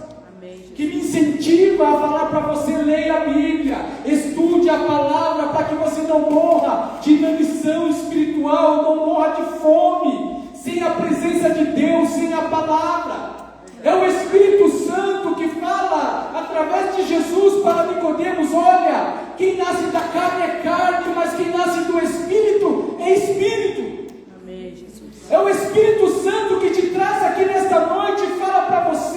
que me incentiva a falar para você, leia a Bíblia, estude a palavra, para que você não morra de inanição espiritual, não morra de fome, sem a presença de Deus, sem a palavra. É o Espírito Santo que fala, através de Jesus, para Nicodemos, olha, quem nasce da carne é carne, mas quem nasce do Espírito é Espírito. Amém, Jesus. É o Espírito Santo que te traz aqui nesta noite e fala para você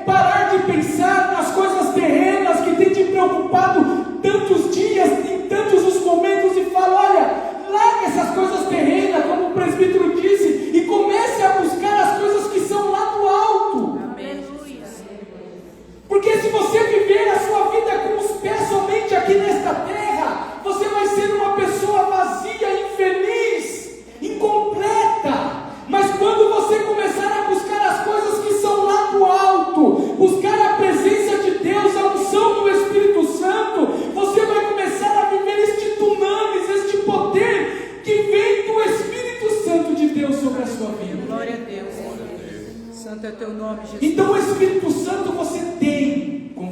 parar de pensar nas coisas terrenas que tem te preocupado tantos dias, em tantos os momentos, e fala, olha, larga essas coisas terrenas, como o presbítero disse, e comece a buscar as coisas que são lá do alto. Amém. Porque se você viver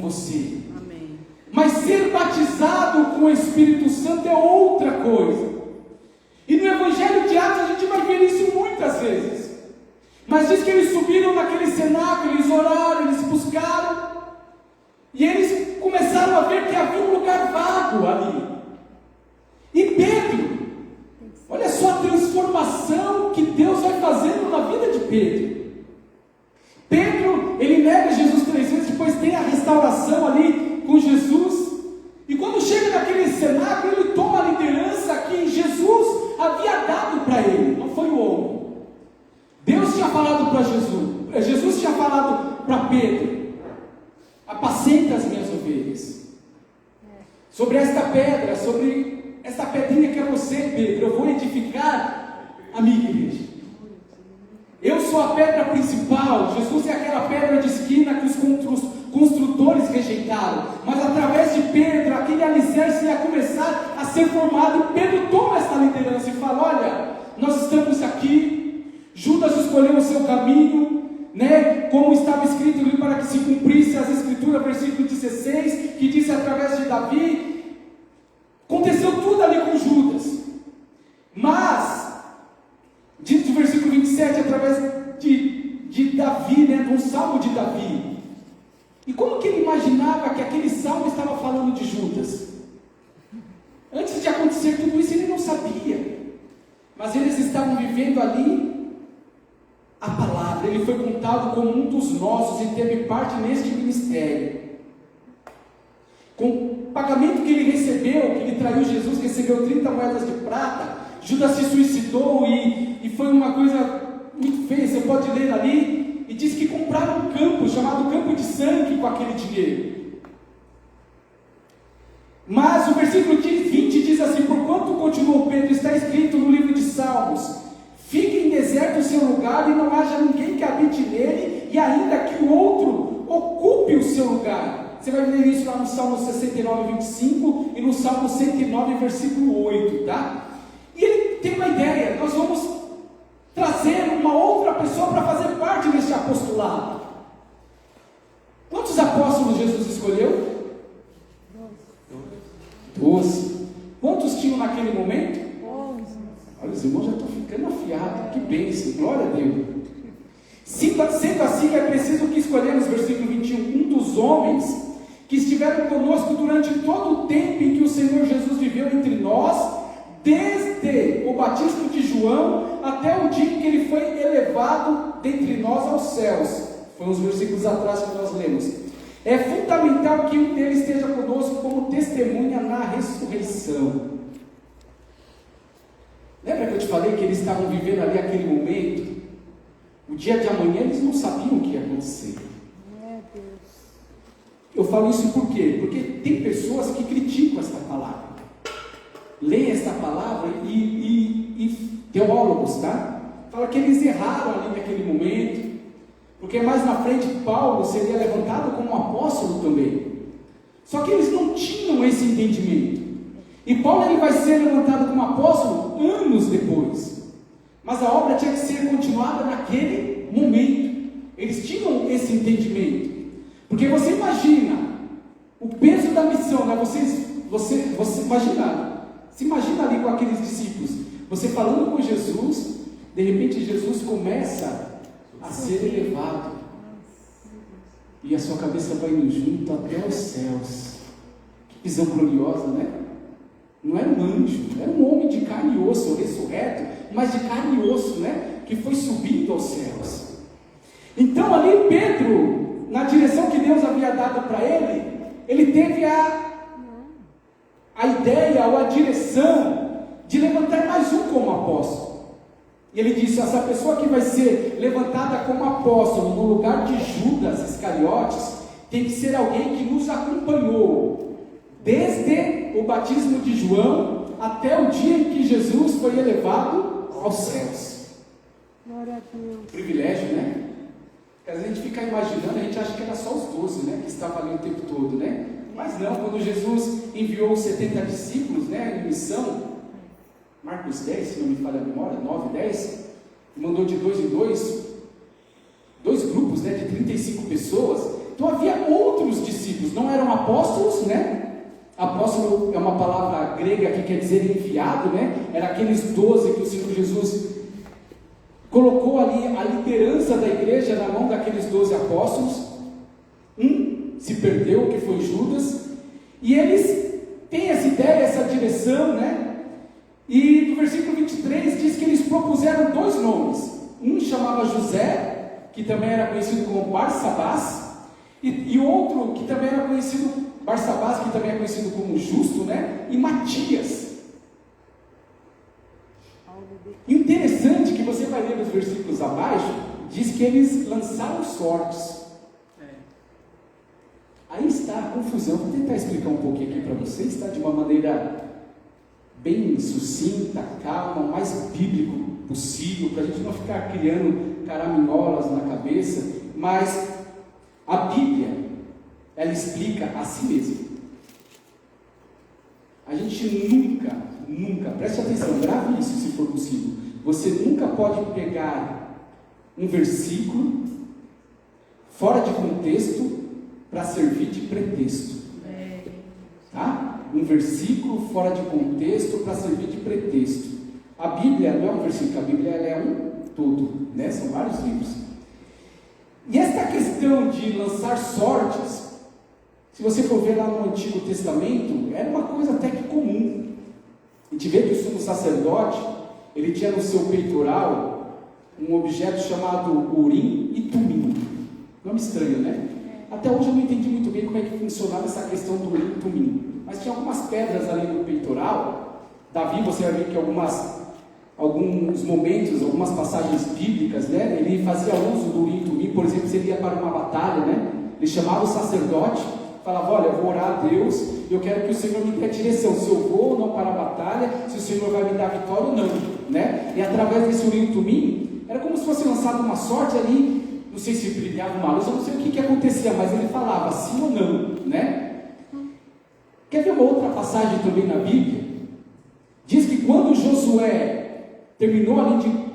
você. Amém. Mas ser batizado com o Espírito Santo é outra coisa. E no Evangelho de Atos a gente vai ver isso muitas vezes. Mas diz que eles subiram naquele cenáculo, eles oraram, eles buscaram, e eles começaram a ver que havia um lugar vago ali. E Pedro, olha só a transformação que Deus vai fazendo na vida de Pedro. Pedro, ele nega Jesus 3 vezes, depois tem a restauração ali com Jesus. E quando chega naquele cenáculo, ele toma a liderança que Jesus havia dado para ele, não foi o homem. Deus tinha falado para Jesus tinha falado para Pedro: apacenta as minhas ovelhas. Sobre esta pedra, sobre esta pedrinha que é você, Pedro, eu vou edificar a minha igreja. Eu sou a pedra principal. Jesus é aquela pedra de esquina que os construtores rejeitaram, mas através de Pedro, aquele alicerce ia começar a ser formado. E Pedro toma essa liderança e fala: olha, nós estamos aqui. Judas escolheu o seu caminho, né? Como estava escrito ali, para que se cumprisse as escrituras, versículo 16, que disse através de Davi. Aconteceu tudo ali com Judas, mas diz no versículo 27, através de Davi, né? De um salmo de Davi. E como que ele imaginava que aquele salmo estava falando de Judas? Antes de acontecer tudo isso, ele não sabia, mas eles estavam vivendo ali a palavra. Ele foi contado como um dos nossos e teve parte neste ministério. Com o pagamento que ele recebeu, que ele traiu Jesus, recebeu 30 moedas de prata. Judas se suicidou e foi uma coisa muito feia. Você pode ler ali, e diz que compraram um campo chamado Campo de Sangue com aquele dinheiro. Mas o versículo 20 diz assim: porquanto continuou Pedro, está escrito no livro de Salmos: fique em deserto o seu lugar, e não haja ninguém que habite nele, e ainda que o outro ocupe o seu lugar. Você vai ler isso lá no Salmo 69, 25 e no Salmo 109, versículo 8, tá? E ele tem uma ideia: nós vamos trazer uma outra pessoa para fazer parte deste apostolado. Quantos apóstolos Jesus escolheu? 12. Quantos tinham naquele momento? 11. Olha, os irmãos já estão ficando afiados. Que bênção, glória a Deus. Sendo assim, é preciso que escolhemos, versículo 21, um dos homens que estiveram conosco durante todo o tempo em que o Senhor Jesus viveu entre nós, desde o batismo de João até o dia em que ele foi elevado dentre nós aos céus. Foi uns versículos atrás que nós lemos. É fundamental que um deles esteja conosco como testemunha na ressurreição. Lembra que eu te falei que eles estavam vivendo ali aquele momento? O dia de amanhã eles não sabiam o que ia acontecer. Meu Deus. Eu falo isso por quê? Porque tem pessoas que criticam esta palavra. Leem esta palavra e teólogos, tá? Fala que eles erraram ali naquele momento. Porque mais na frente Paulo seria levantado como apóstolo também. Só que eles não tinham esse entendimento. E Paulo ele vai ser levantado como apóstolo anos depois. Mas a obra tinha que ser continuada naquele momento. Eles tinham esse entendimento. Porque você imagina o peso da missão, né? Você imagina. Se imagina ali com aqueles discípulos. Você falando com Jesus, de repente Jesus começa a ser elevado, e a sua cabeça vai indo junto até os céus. Que visão gloriosa, né? Não era um anjo, era um homem de carne e osso, ressurreto, mas de carne e osso, né? Que foi subindo aos céus. Então ali Pedro, na direção que Deus havia dado para ele teve a ideia ou a direção de levantar mais um como apóstolo. E ele disse: essa pessoa que vai ser levantada como apóstolo no lugar de Judas Iscariotes tem que ser alguém que nos acompanhou desde o batismo de João até o dia em que Jesus foi elevado aos céus. Glória a Deus. Privilégio, né? Porque às vezes a gente fica imaginando, a gente acha que era só os 12, né? Que estavam ali o tempo todo, né? Mas não, quando Jesus enviou os 70 discípulos, né? Em missão, Marcos 10, se não me falha a memória, 9, 10, mandou de 2 em 2 grupos, né, de 35 pessoas. Então havia outros discípulos, não eram apóstolos, né? Apóstolo é uma palavra grega que quer dizer enviado, né? Era aqueles 12 que o Senhor Jesus colocou ali a liderança da igreja na mão daqueles 12 apóstolos. Um se perdeu, que foi Judas, e eles têm essa ideia, essa direção, né? E no versículo 23 diz que eles propuseram 2 nomes. Um chamava José, que também era conhecido como Barsabás, e outro que também era conhecido, Barsabás, que também é conhecido como Justo, né? E Matias. Interessante que você vai ler nos versículos abaixo, diz que eles lançaram sortes. Aí está a confusão. Vou tentar explicar um pouquinho aqui para vocês, tá? De uma maneira bem sucinta, calma, o mais bíblico possível, para a gente não ficar criando caraminholas na cabeça, mas a Bíblia, ela explica a si mesma. A gente nunca, preste atenção, grave isso se for possível, você nunca pode pegar um versículo fora de contexto para servir de pretexto, tá? Um versículo fora de contexto para servir de pretexto. A Bíblia não é um versículo, a Bíblia ela é um todo, né? São vários livros. E esta questão de lançar sortes, se você for ver lá no Antigo Testamento, era uma coisa até que comum. A gente vê que o sumo sacerdote, ele tinha no seu peitoral um objeto chamado Urim e Tumim. Nome estranho, né? Até hoje eu não entendi muito bem como é que funcionava essa questão do Urim e Tumim. Mas tinha algumas pedras ali no peitoral. Davi, você vai ver que alguns momentos, algumas passagens bíblicas, né? Ele fazia uso do Urim e Tumim. Por exemplo, se ele ia para uma batalha, né? Ele chamava o sacerdote, falava: olha, eu vou orar a Deus, eu quero que o Senhor me dê a direção, se eu vou ou não para a batalha, se o Senhor vai me dar vitória ou não, né? E através desse Urim e Tumim, era como se fosse lançado uma sorte ali, não sei se brilhava uma luz, eu não sei o que acontecia, mas ele falava sim ou não, né? Quer ver uma outra passagem também na Bíblia? Diz que quando Josué terminou ali de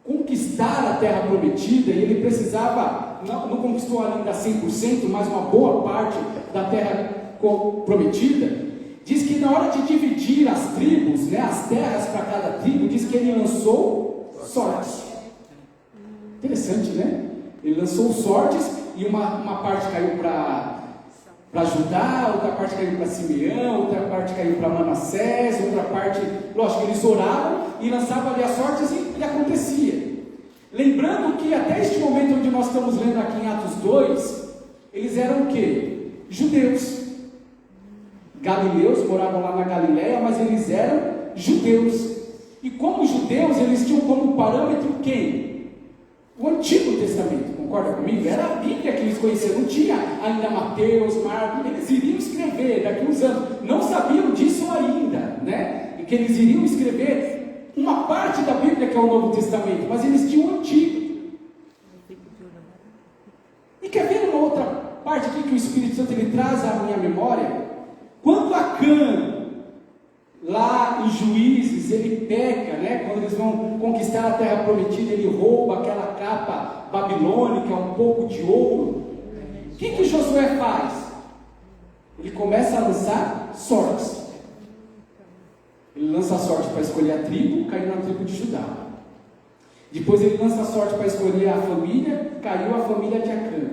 conquistar a terra prometida, e ele precisava, não conquistou ainda 100%, mas uma boa parte da terra prometida, diz que na hora de dividir as tribos, né, as terras para cada tribo, diz que ele lançou sortes. Interessante, né? Ele lançou sortes e uma parte caiu para Judá, outra parte caiu para Simeão, outra parte caiu para Manassés, outra parte, lógico, eles oravam e lançavam ali as sortes e acontecia. Lembrando que até este momento onde nós estamos lendo aqui em Atos 2, eles eram o quê? Judeus. Galileus, moravam lá na Galileia, mas eles eram judeus. E como judeus, eles tinham como parâmetro quem? O Antigo Testamento, concorda comigo? Era a Bíblia que eles conheciam, não tinha ainda Mateus, Marcos, eles iriam escrever daqui uns anos, não sabiam disso ainda, né? E que eles iriam escrever uma parte da Bíblia que é o Novo Testamento, mas eles tinham o Antigo. E quer ver uma outra parte aqui que o Espírito Santo ele traz à minha memória? Quando Acã, lá em Juízes, ele peca, né? Quando eles vão conquistar a terra prometida, ele rouba aquela capa babilônica, um pouco de ouro. O que Josué faz? Ele começa a lançar sortes. Ele lança a sorte para escolher a tribo, caiu na tribo de Judá. Depois ele lança a sorte para escolher a família, caiu a família de Acã,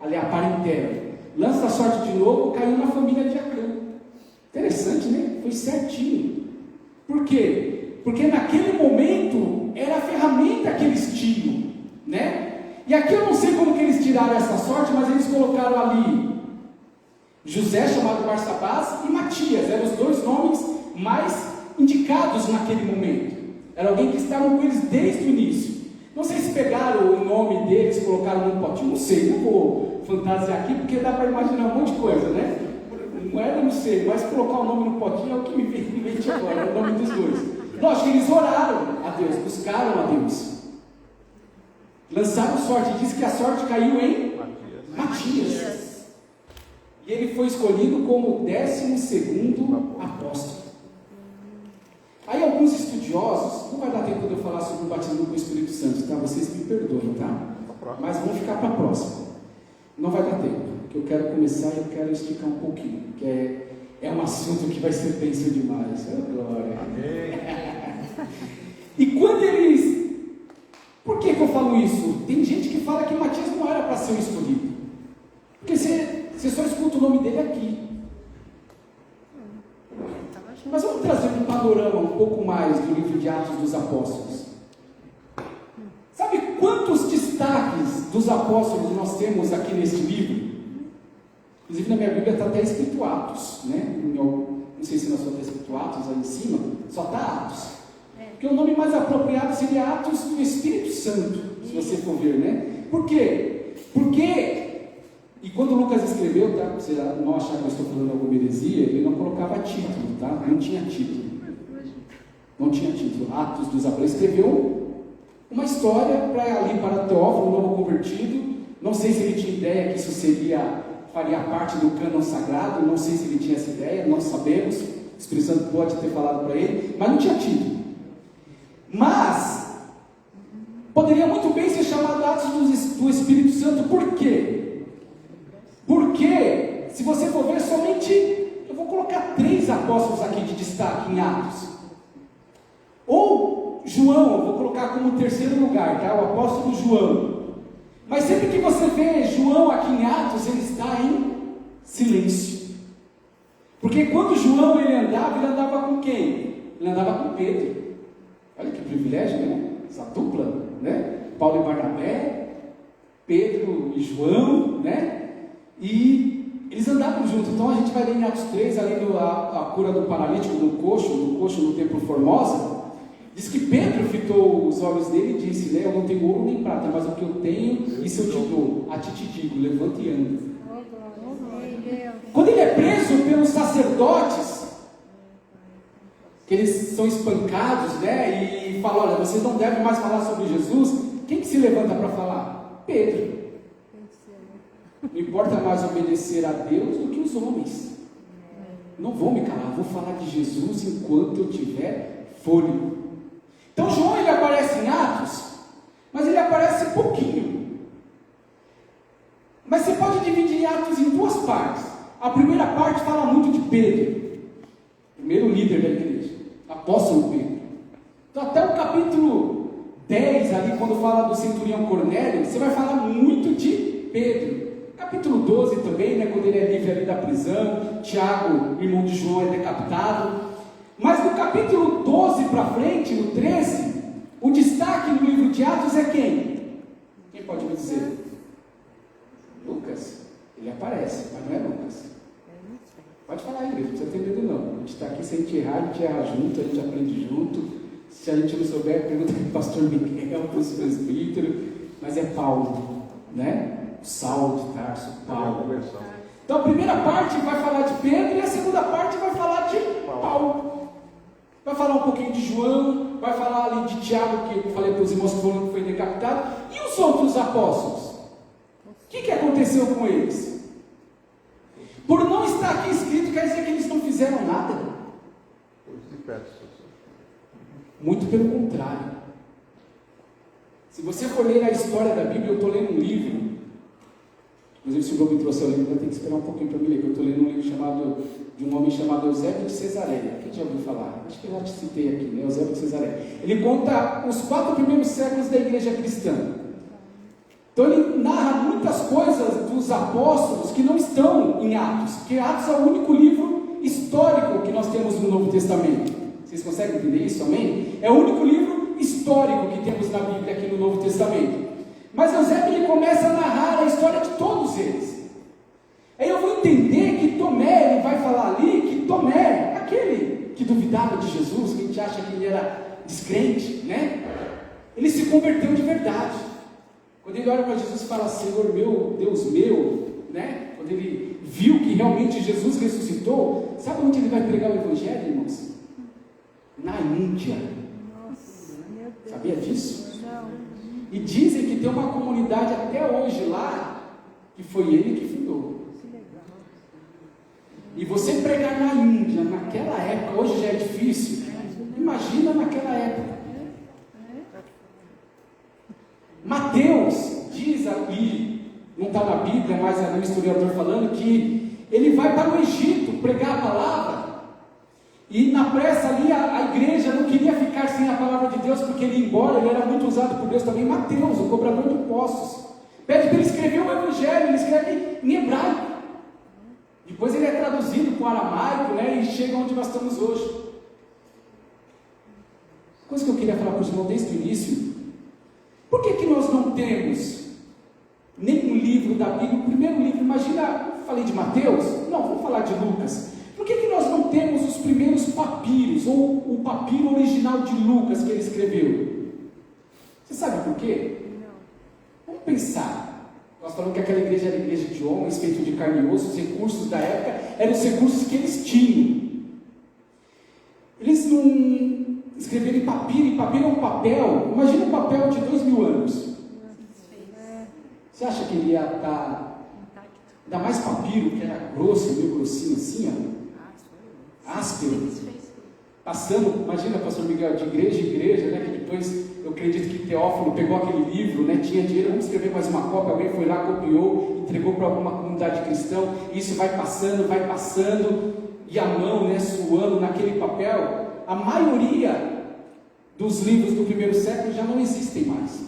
ali a parentela. Lança a sorte de novo, caiu na família de Acã. Interessante, né? Foi certinho. Por quê? Porque naquele momento era a ferramenta que eles tinham, né? E aqui eu não sei como que eles tiraram essa sorte, mas eles colocaram ali José, chamado Barsabás, e Matias. Eram os 2 nomes mais indicados naquele momento. Era alguém que estava com eles desde o início. Não sei se pegaram o nome deles e colocaram num potinho, não sei, não vou fantasiar aqui, porque dá para imaginar um monte de coisa, né? Eu não sei, mas colocar o nome no potinho é o que me vem em mente agora, o nome dos 2. Lógico, eles oraram a Deus, buscaram a Deus. Lançaram sorte, diz que a sorte caiu em Matias. E ele foi escolhido como o 12º apóstolo. Aí alguns estudiosos, não vai dar tempo de eu falar sobre o batismo com o Espírito Santo, tá? Vocês me perdoem, tá? Mas vamos ficar para a próxima. Não vai dar tempo. porque eu quero começar e eu quero esticar um pouquinho, porque é um assunto que vai ser bênção demais. Oh, glória. E quando eles... Por que eu falo isso? Tem gente que fala que Matias não era para ser um escolhido, porque você só escuta o nome dele aqui. Mas vamos trazer um panorama um pouco mais do livro de Atos dos Apóstolos. Sabe quantos destaques dos apóstolos nós temos aqui neste livro? Inclusive na minha Bíblia está até escrito Atos, né? Não sei se na sua está escrito Atos aí em cima, só está Atos. Porque o nome mais apropriado seria Atos do Espírito Santo, se você for ver, né? Por quê? Porque, e quando Lucas escreveu, tá? Você não achar que eu estou falando alguma heresia, ele não colocava título, tá? Não tinha título. Não tinha título. Atos dos Apóstolos. Escreveu uma história para Teófilo, um novo convertido. Não sei se ele tinha ideia que isso faria parte do cânon sagrado, não sei se ele tinha essa ideia, não sabemos. O Espírito Santo pode ter falado para ele, mas não tinha título. Mas poderia muito bem ser chamado Atos do Espírito Santo. Por quê? Porque, se você for ver, somente eu vou colocar 3 apóstolos aqui de destaque em Atos. Ou João, eu vou colocar como terceiro lugar, tá? O apóstolo João. Mas sempre que você vê João aqui em Atos, ele está em silêncio. Porque quando João ele andava com quem? Ele andava com Pedro. Olha que privilégio, né? Essa dupla, né? Paulo e Barnabé, Pedro e João, né? E eles andavam juntos. Então a gente vai ler em Atos 3, ali a cura do paralítico, do coxo no templo Formosa. Diz que Pedro fitou os olhos dele e disse, né? Eu não tenho ouro nem prata, mas o que eu tenho, isso eu te dou. A ti te digo, levanta e anda. Quando ele é preso pelos sacerdotes, que eles são espancados, né? E falam, olha, vocês não devem mais falar sobre Jesus. Quem que se levanta para falar? Pedro. Não importa mais obedecer a Deus do que os homens. Não vou me calar, vou falar de Jesus enquanto eu tiver fôlego. Então João ele aparece em Atos, mas ele aparece pouquinho. Mas você pode dividir Atos em 2 partes. A primeira parte fala muito de Pedro, primeiro líder da igreja, apóstolo Pedro. Então até o capítulo 10 ali, quando fala do centurião Cornélio, você vai falar muito de Pedro. Capítulo 12 também, né, quando ele é livre ali da prisão, Tiago, irmão de João, é decapitado. Mas no capítulo 12 para frente, no 13, o destaque no livro de Atos é quem? Quem pode me dizer? Lucas. Ele aparece, mas não é Lucas. Pode falar, igreja, não precisa ter medo não. A gente está aqui, se a gente errar, a gente erra junto, a gente aprende junto. Se a gente não souber, pergunta para o pastor Miguel, para o presbítero. Mas é Paulo, né? Saulo de Tarso, Paulo. Então a primeira parte vai falar de Pedro e a segunda parte vai falar de Paulo. Vai falar um pouquinho de João, vai falar ali de Tiago, que eu falei para os irmãos que foram, que foi decapitado. E os outros apóstolos? O que aconteceu com eles? Por não estar aqui escrito, quer dizer que eles não fizeram nada? Muito pelo contrário. Se você for ler a história da Bíblia, eu estou lendo um livro. Inclusive, se o Globo me trouxe o livro, vai ter que esperar um pouquinho para me ler. Eu estou lendo um livro de um homem chamado Eusébio de Cesareia. Quem já ouviu falar? Acho que eu já te citei aqui, né? Eusébio de Cesareia. Ele conta os 4 primeiros séculos da igreja cristã. Então ele narra muitas coisas dos apóstolos que não estão em Atos, porque Atos é o único livro histórico que nós temos no Novo Testamento. Vocês conseguem entender isso? Amém? É o único livro histórico que temos na Bíblia aqui no Novo Testamento. Mas Eusébio ele começa a narrar a história de todos eles. Aí eu vou entender que Tomé, ele vai falar ali que Tomé, aquele que duvidava de Jesus, que a gente acha que ele era descrente, né? Ele se converteu de verdade. Quando ele olha para Jesus e fala, Senhor meu, Deus meu, né? Quando ele viu que realmente Jesus ressuscitou, sabe onde ele vai pregar o Evangelho, irmãos? Na Índia. Nossa, meu Deus. Sabia disso? Não. E dizem que tem uma comunidade até hoje lá, que foi ele que fundou. E você pregar na Índia, naquela época, hoje já é difícil, imagina naquela época. Mateus diz ali, num está na Bíblia, mas é um historiador falando que ele vai para o Egito pregar a palavra, e na pressa ali a igreja não queria ficar sem a palavra de Deus, porque ele ia embora, ele era muito usado por Deus também. Mateus, o cobrador de impostos, pede para ele escrever o Evangelho, ele escreve em hebraico, depois ele é traduzido para o aramaico, né, e chega onde nós estamos hoje. Coisa que eu queria falar para os irmãos desde o início: por que nós não temos nenhum livro da Bíblia, o primeiro livro? Imagina, eu falei de Mateus, não, vamos falar de Lucas. Por que nós não temos os primeiros papiros, ou o papiro original de Lucas que ele escreveu? Você sabe por quê? Não. Vamos pensar. Nós falamos que aquela igreja era igreja de homens, feito de carne e osso. Os recursos da época eram os recursos que eles tinham. Eles não escreveram em papiro. Em papiro é um papel. Imagina um papel de 2000 anos. Você acha que ele ia estar... Ainda mais papiro, que era grosso, meio grossinho assim, ó. Áspero, passando, imagina, pastor Miguel, de igreja em igreja, né, que depois, eu acredito que Teófilo pegou aquele livro, né, tinha dinheiro, vamos escrever mais uma cópia, alguém foi lá, copiou, entregou para alguma comunidade cristã, e isso vai passando, e a mão, né, suando naquele papel. A maioria dos livros do primeiro século já não existem mais.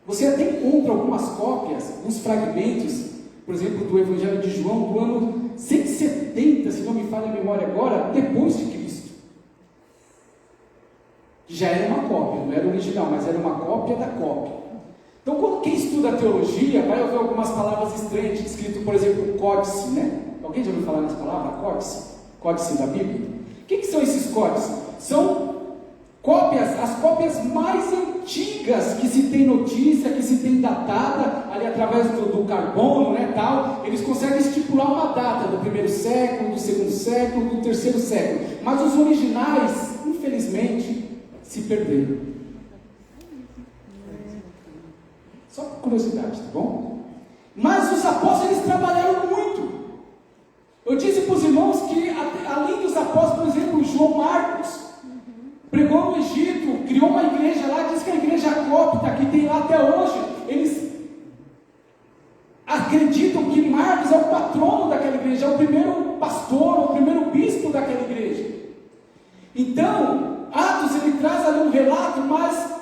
Você até encontra algumas cópias, uns fragmentos, por exemplo, do Evangelho de João, do ano 170, se não me falha a memória agora, depois de Cristo. Que já era uma cópia, não era original, mas era uma cópia da cópia. Então, quando quem estuda teologia, vai ouvir algumas palavras estranhas, escrito, por exemplo, códice, né? Alguém já ouviu falar nessa palavra, códice? Códice da Bíblia? O que são esses códices? São cópias, as cópias mais antigas que se tem notícia, que se tem datada, ali através do carbono, né, tal, eles conseguem estipular uma data do primeiro século, do segundo século, do terceiro século, mas os originais, infelizmente, se perderam. Só por curiosidade, tá bom? Mas os apóstolos, eles trabalharam muito. Eu disse para os irmãos que, além dos apóstolos, por exemplo, João Marcos, pregou no Egito, criou uma igreja lá, diz que a igreja cópita, que tem lá até hoje, eles acreditam que Marcos é o patrono daquela igreja, é o primeiro pastor, o primeiro bispo daquela igreja. Então, Atos, ele traz ali um relato, mas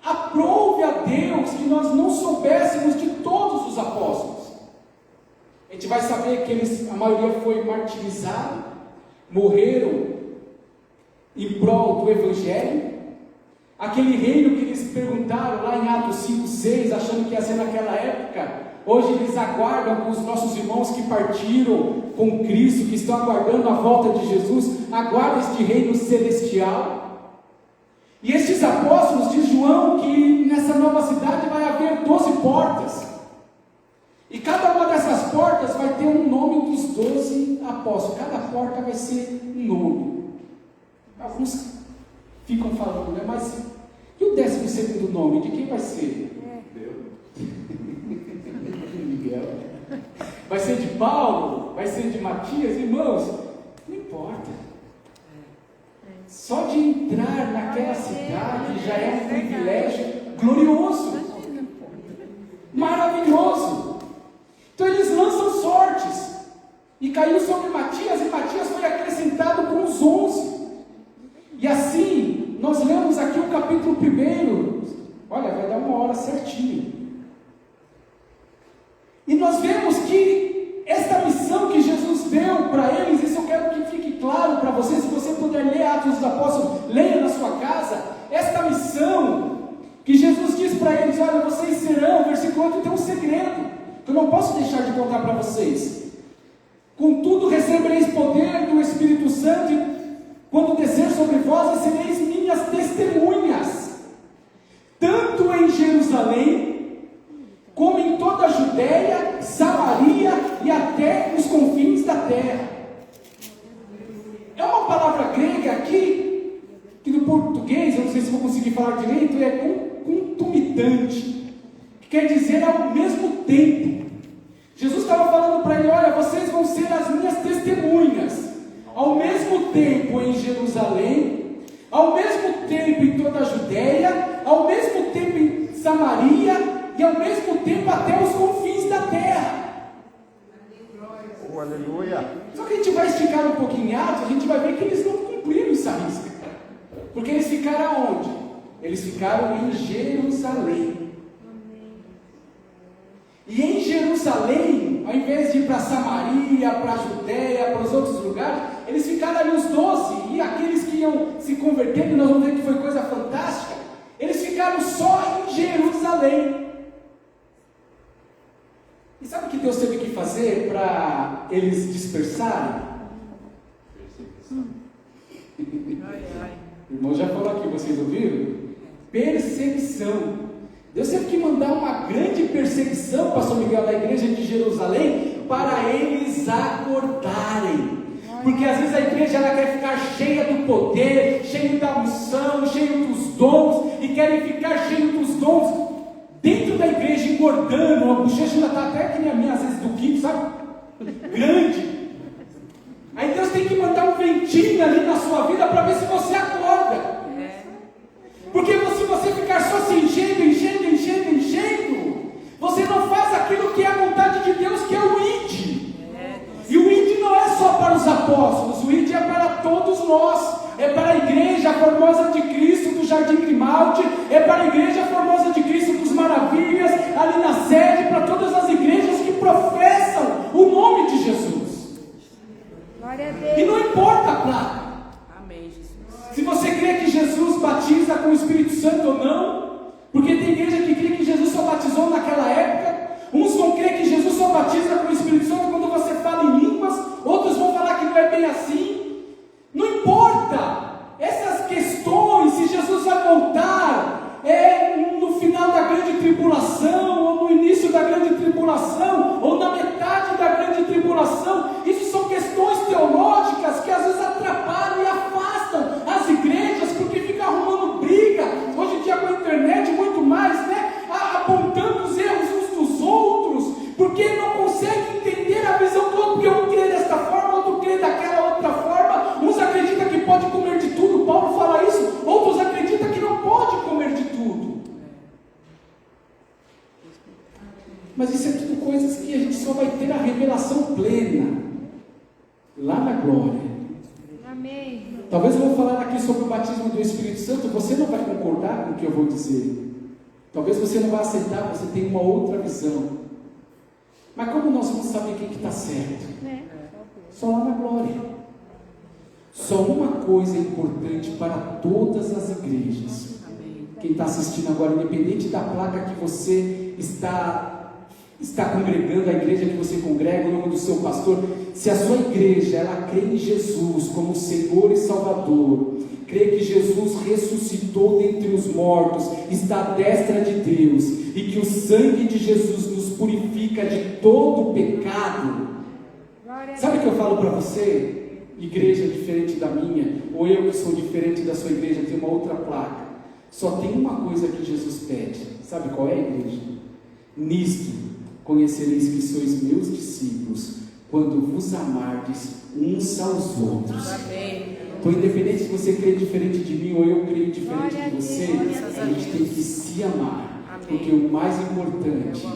aprove a Deus que nós não soubéssemos de todos os apóstolos. A gente vai saber que eles, a maioria foi martirizada, morreram em prol do Evangelho. Aquele reino que eles perguntaram lá em Atos 5, 6, achando que ia ser naquela época, hoje eles aguardam com os nossos irmãos que partiram com Cristo, que estão aguardando a volta de Jesus, aguardam este reino celestial. E estes apóstolos, diz João, que nessa nova cidade vai haver 12 portas, e cada uma dessas portas vai ter um nome dos 12 apóstolos, cada porta vai ser um nome. Alguns ficam falando, né? Mas e o 12º nome? De quem vai ser? Miguel. Vai ser de Paulo? Vai ser de Matias? Irmãos, não importa. Só de entrar naquela cidade já é um privilégio glorioso, maravilhoso. Então eles lançam sortes, e caiu sobre Matias, e Matias foi acrescentado com os 11. E assim, nós lemos aqui o capítulo 1, olha, vai dar 1 hora certinho. E nós vemos que esta missão que Jesus deu para eles, isso eu quero que fique claro para você, se você puder ler Atos dos Apóstolos, leia na sua casa, esta missão que Jesus diz para eles, olha, vocês serão, versículo 8 tem um segredo, que eu não posso deixar de contar para vocês. Contudo, recebereis poder do Espírito Santo, quando descer sobre vós, e sereis minhas testemunhas, tanto em Jerusalém, como em toda a Judéia, Samaria e até os confins da terra. É uma palavra grega aqui, que no português, eu não sei se vou conseguir falar direito, é concomitante, que quer dizer ao mesmo tempo. Jesus estava falando para ele, olha, vocês vão ser as minhas testemunhas, ao mesmo tempo em Jerusalém, ao mesmo tempo em toda a Judéia, ao mesmo tempo em Samaria, e ao mesmo tempo até os confins fins da terra. Oh, aleluia. Só que a gente vai esticar um pouquinho em Atos, a gente vai ver que eles não cumpriram essa risca. Porque eles ficaram aonde? Eles ficaram em Jerusalém. E em Jerusalém, ao invés de ir para Samaria, para a Judéia, para os outros lugares, eles ficaram ali os 12, e aqueles que iam se convertendo, nós vamos ver que foi coisa fantástica, eles ficaram só em Jerusalém. E sabe o que Deus teve que fazer para eles dispersarem? O irmão já falou aqui, vocês ouviram? Perseguição. Deus teve que mandar uma grande perseguição, pastor Miguel, na igreja de Jerusalém, para eles acordarem. Porque às vezes a igreja ela quer ficar cheia do poder, cheia da unção, cheia dos dons, e querem ficar cheio dos dons dentro da igreja, engordando. A bochecha ainda está até que nem a minha, às vezes do quinto, sabe? Grande. Aí Deus tem que mandar um ventinho ali na sua vida para ver se você acorda. Porque se você ficar só se enchendo, você não faz aquilo que é a vontade de Deus, que é o ID. E o ID não é só para os apóstolos, o ID é para todos nós. É para a igreja formosa de Cristo do Jardim Grimaldi, é para a igreja formosa de Cristo dos Maravilhas, ali na sede, para todas as igrejas que professam o nome de Jesus. Glória a Deus. E não importa a placa. Amém, Jesus. Se você crê que Jesus batiza com o Espírito Santo ou não, porque tem igreja que crê que Jesus só batizou naquela época, uns vão crer que Jesus só batiza com o Espírito Santo quando você fala em línguas, outros vão falar que não é bem assim. Não importa essas questões, se Jesus vai voltar no final da grande tribulação, ou no início da grande tribulação, ou na metade da grande tribulação. Isso são questões teológicas que às vezes atrapalham e afastam as igrejas, porque fica arrumando briga, hoje em dia com a internet muito mais, né? Apontando os erros uns dos outros, porque não consegue entender a visão do outro, porque um crê desta forma, outro crê daquela outra forma. Uns acreditam que pode comer de tudo, Paulo fala isso, outros acreditam que não pode comer de tudo. Mas isso é tudo coisas que a gente só vai ter a revelação plena lá na glória. Amém. Talvez eu vou falar aqui sobre o batismo do Espírito Santo, você não vai concordar com o que eu vou dizer. Talvez você não vá aceitar, você tem uma outra visão. Mas como nós vamos saber quem que está certo? Só lá na glória. Só uma coisa é importante para todas as igrejas. Quem está assistindo agora, independente da placa que você está congregando, a igreja que você congrega, o nome do seu pastor, se a sua igreja ela crê em Jesus como Senhor e Salvador, crê que Jesus ressuscitou dentre os mortos, está à destra de Deus, e que o sangue de Jesus nos purifica de todo o pecado. Sabe o que eu falo para você? Igreja diferente da minha, ou eu que sou diferente da sua igreja, tem uma outra placa. Só tem uma coisa que Jesus pede. Sabe qual é, igreja? Nisto conhecereis que sois meus discípulos, quando vos amardes uns aos outros. Então, independente se você crê diferente de mim ou eu creio diferente de você, a gente tem que se amar, porque o mais importante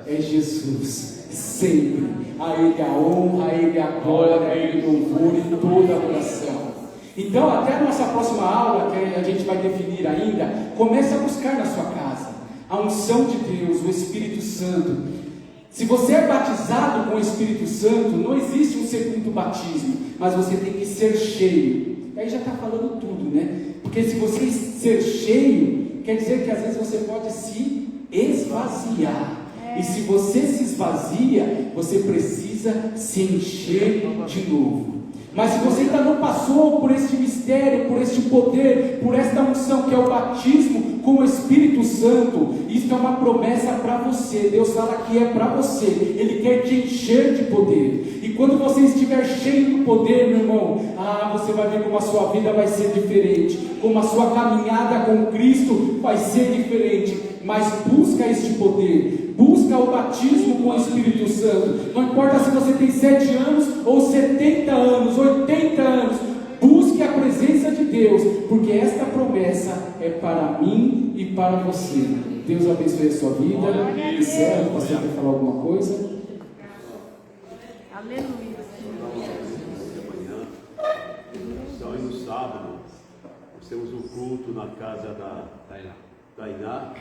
é Jesus. Sempre a Ele a honra, a Ele a glória, a Ele o louvor e toda a adoração. Então, até a nossa próxima aula, que a gente vai definir ainda, comece a buscar na sua casa a unção de Deus, o Espírito Santo. Se você é batizado com o Espírito Santo, não existe um segundo batismo, mas você tem que ser cheio. Aí já está falando tudo, né? Porque se você ser cheio, quer dizer que às vezes você pode se esvaziar. E se você se esvazia, você precisa se encher de novo. Mas se você ainda não passou por este mistério, por este poder, por esta unção que é o batismo com o Espírito Santo, isso é uma promessa para você. Deus fala que é para você. Ele quer te encher de poder. E quando você estiver cheio do poder, meu irmão, você vai ver como a sua vida vai ser diferente, como a sua caminhada com Cristo vai ser diferente. Mas busca este poder, busca o batismo com o Espírito Santo. Não importa se você tem 7 anos ou 70 anos, 80 anos, busque a presença de Deus, porque esta promessa é para mim e para você. Deus abençoe a sua vida. Encerra, o pastor quer falar alguma coisa? Aleluia. Então, e no sábado, nós temos um culto na casa da Tainá.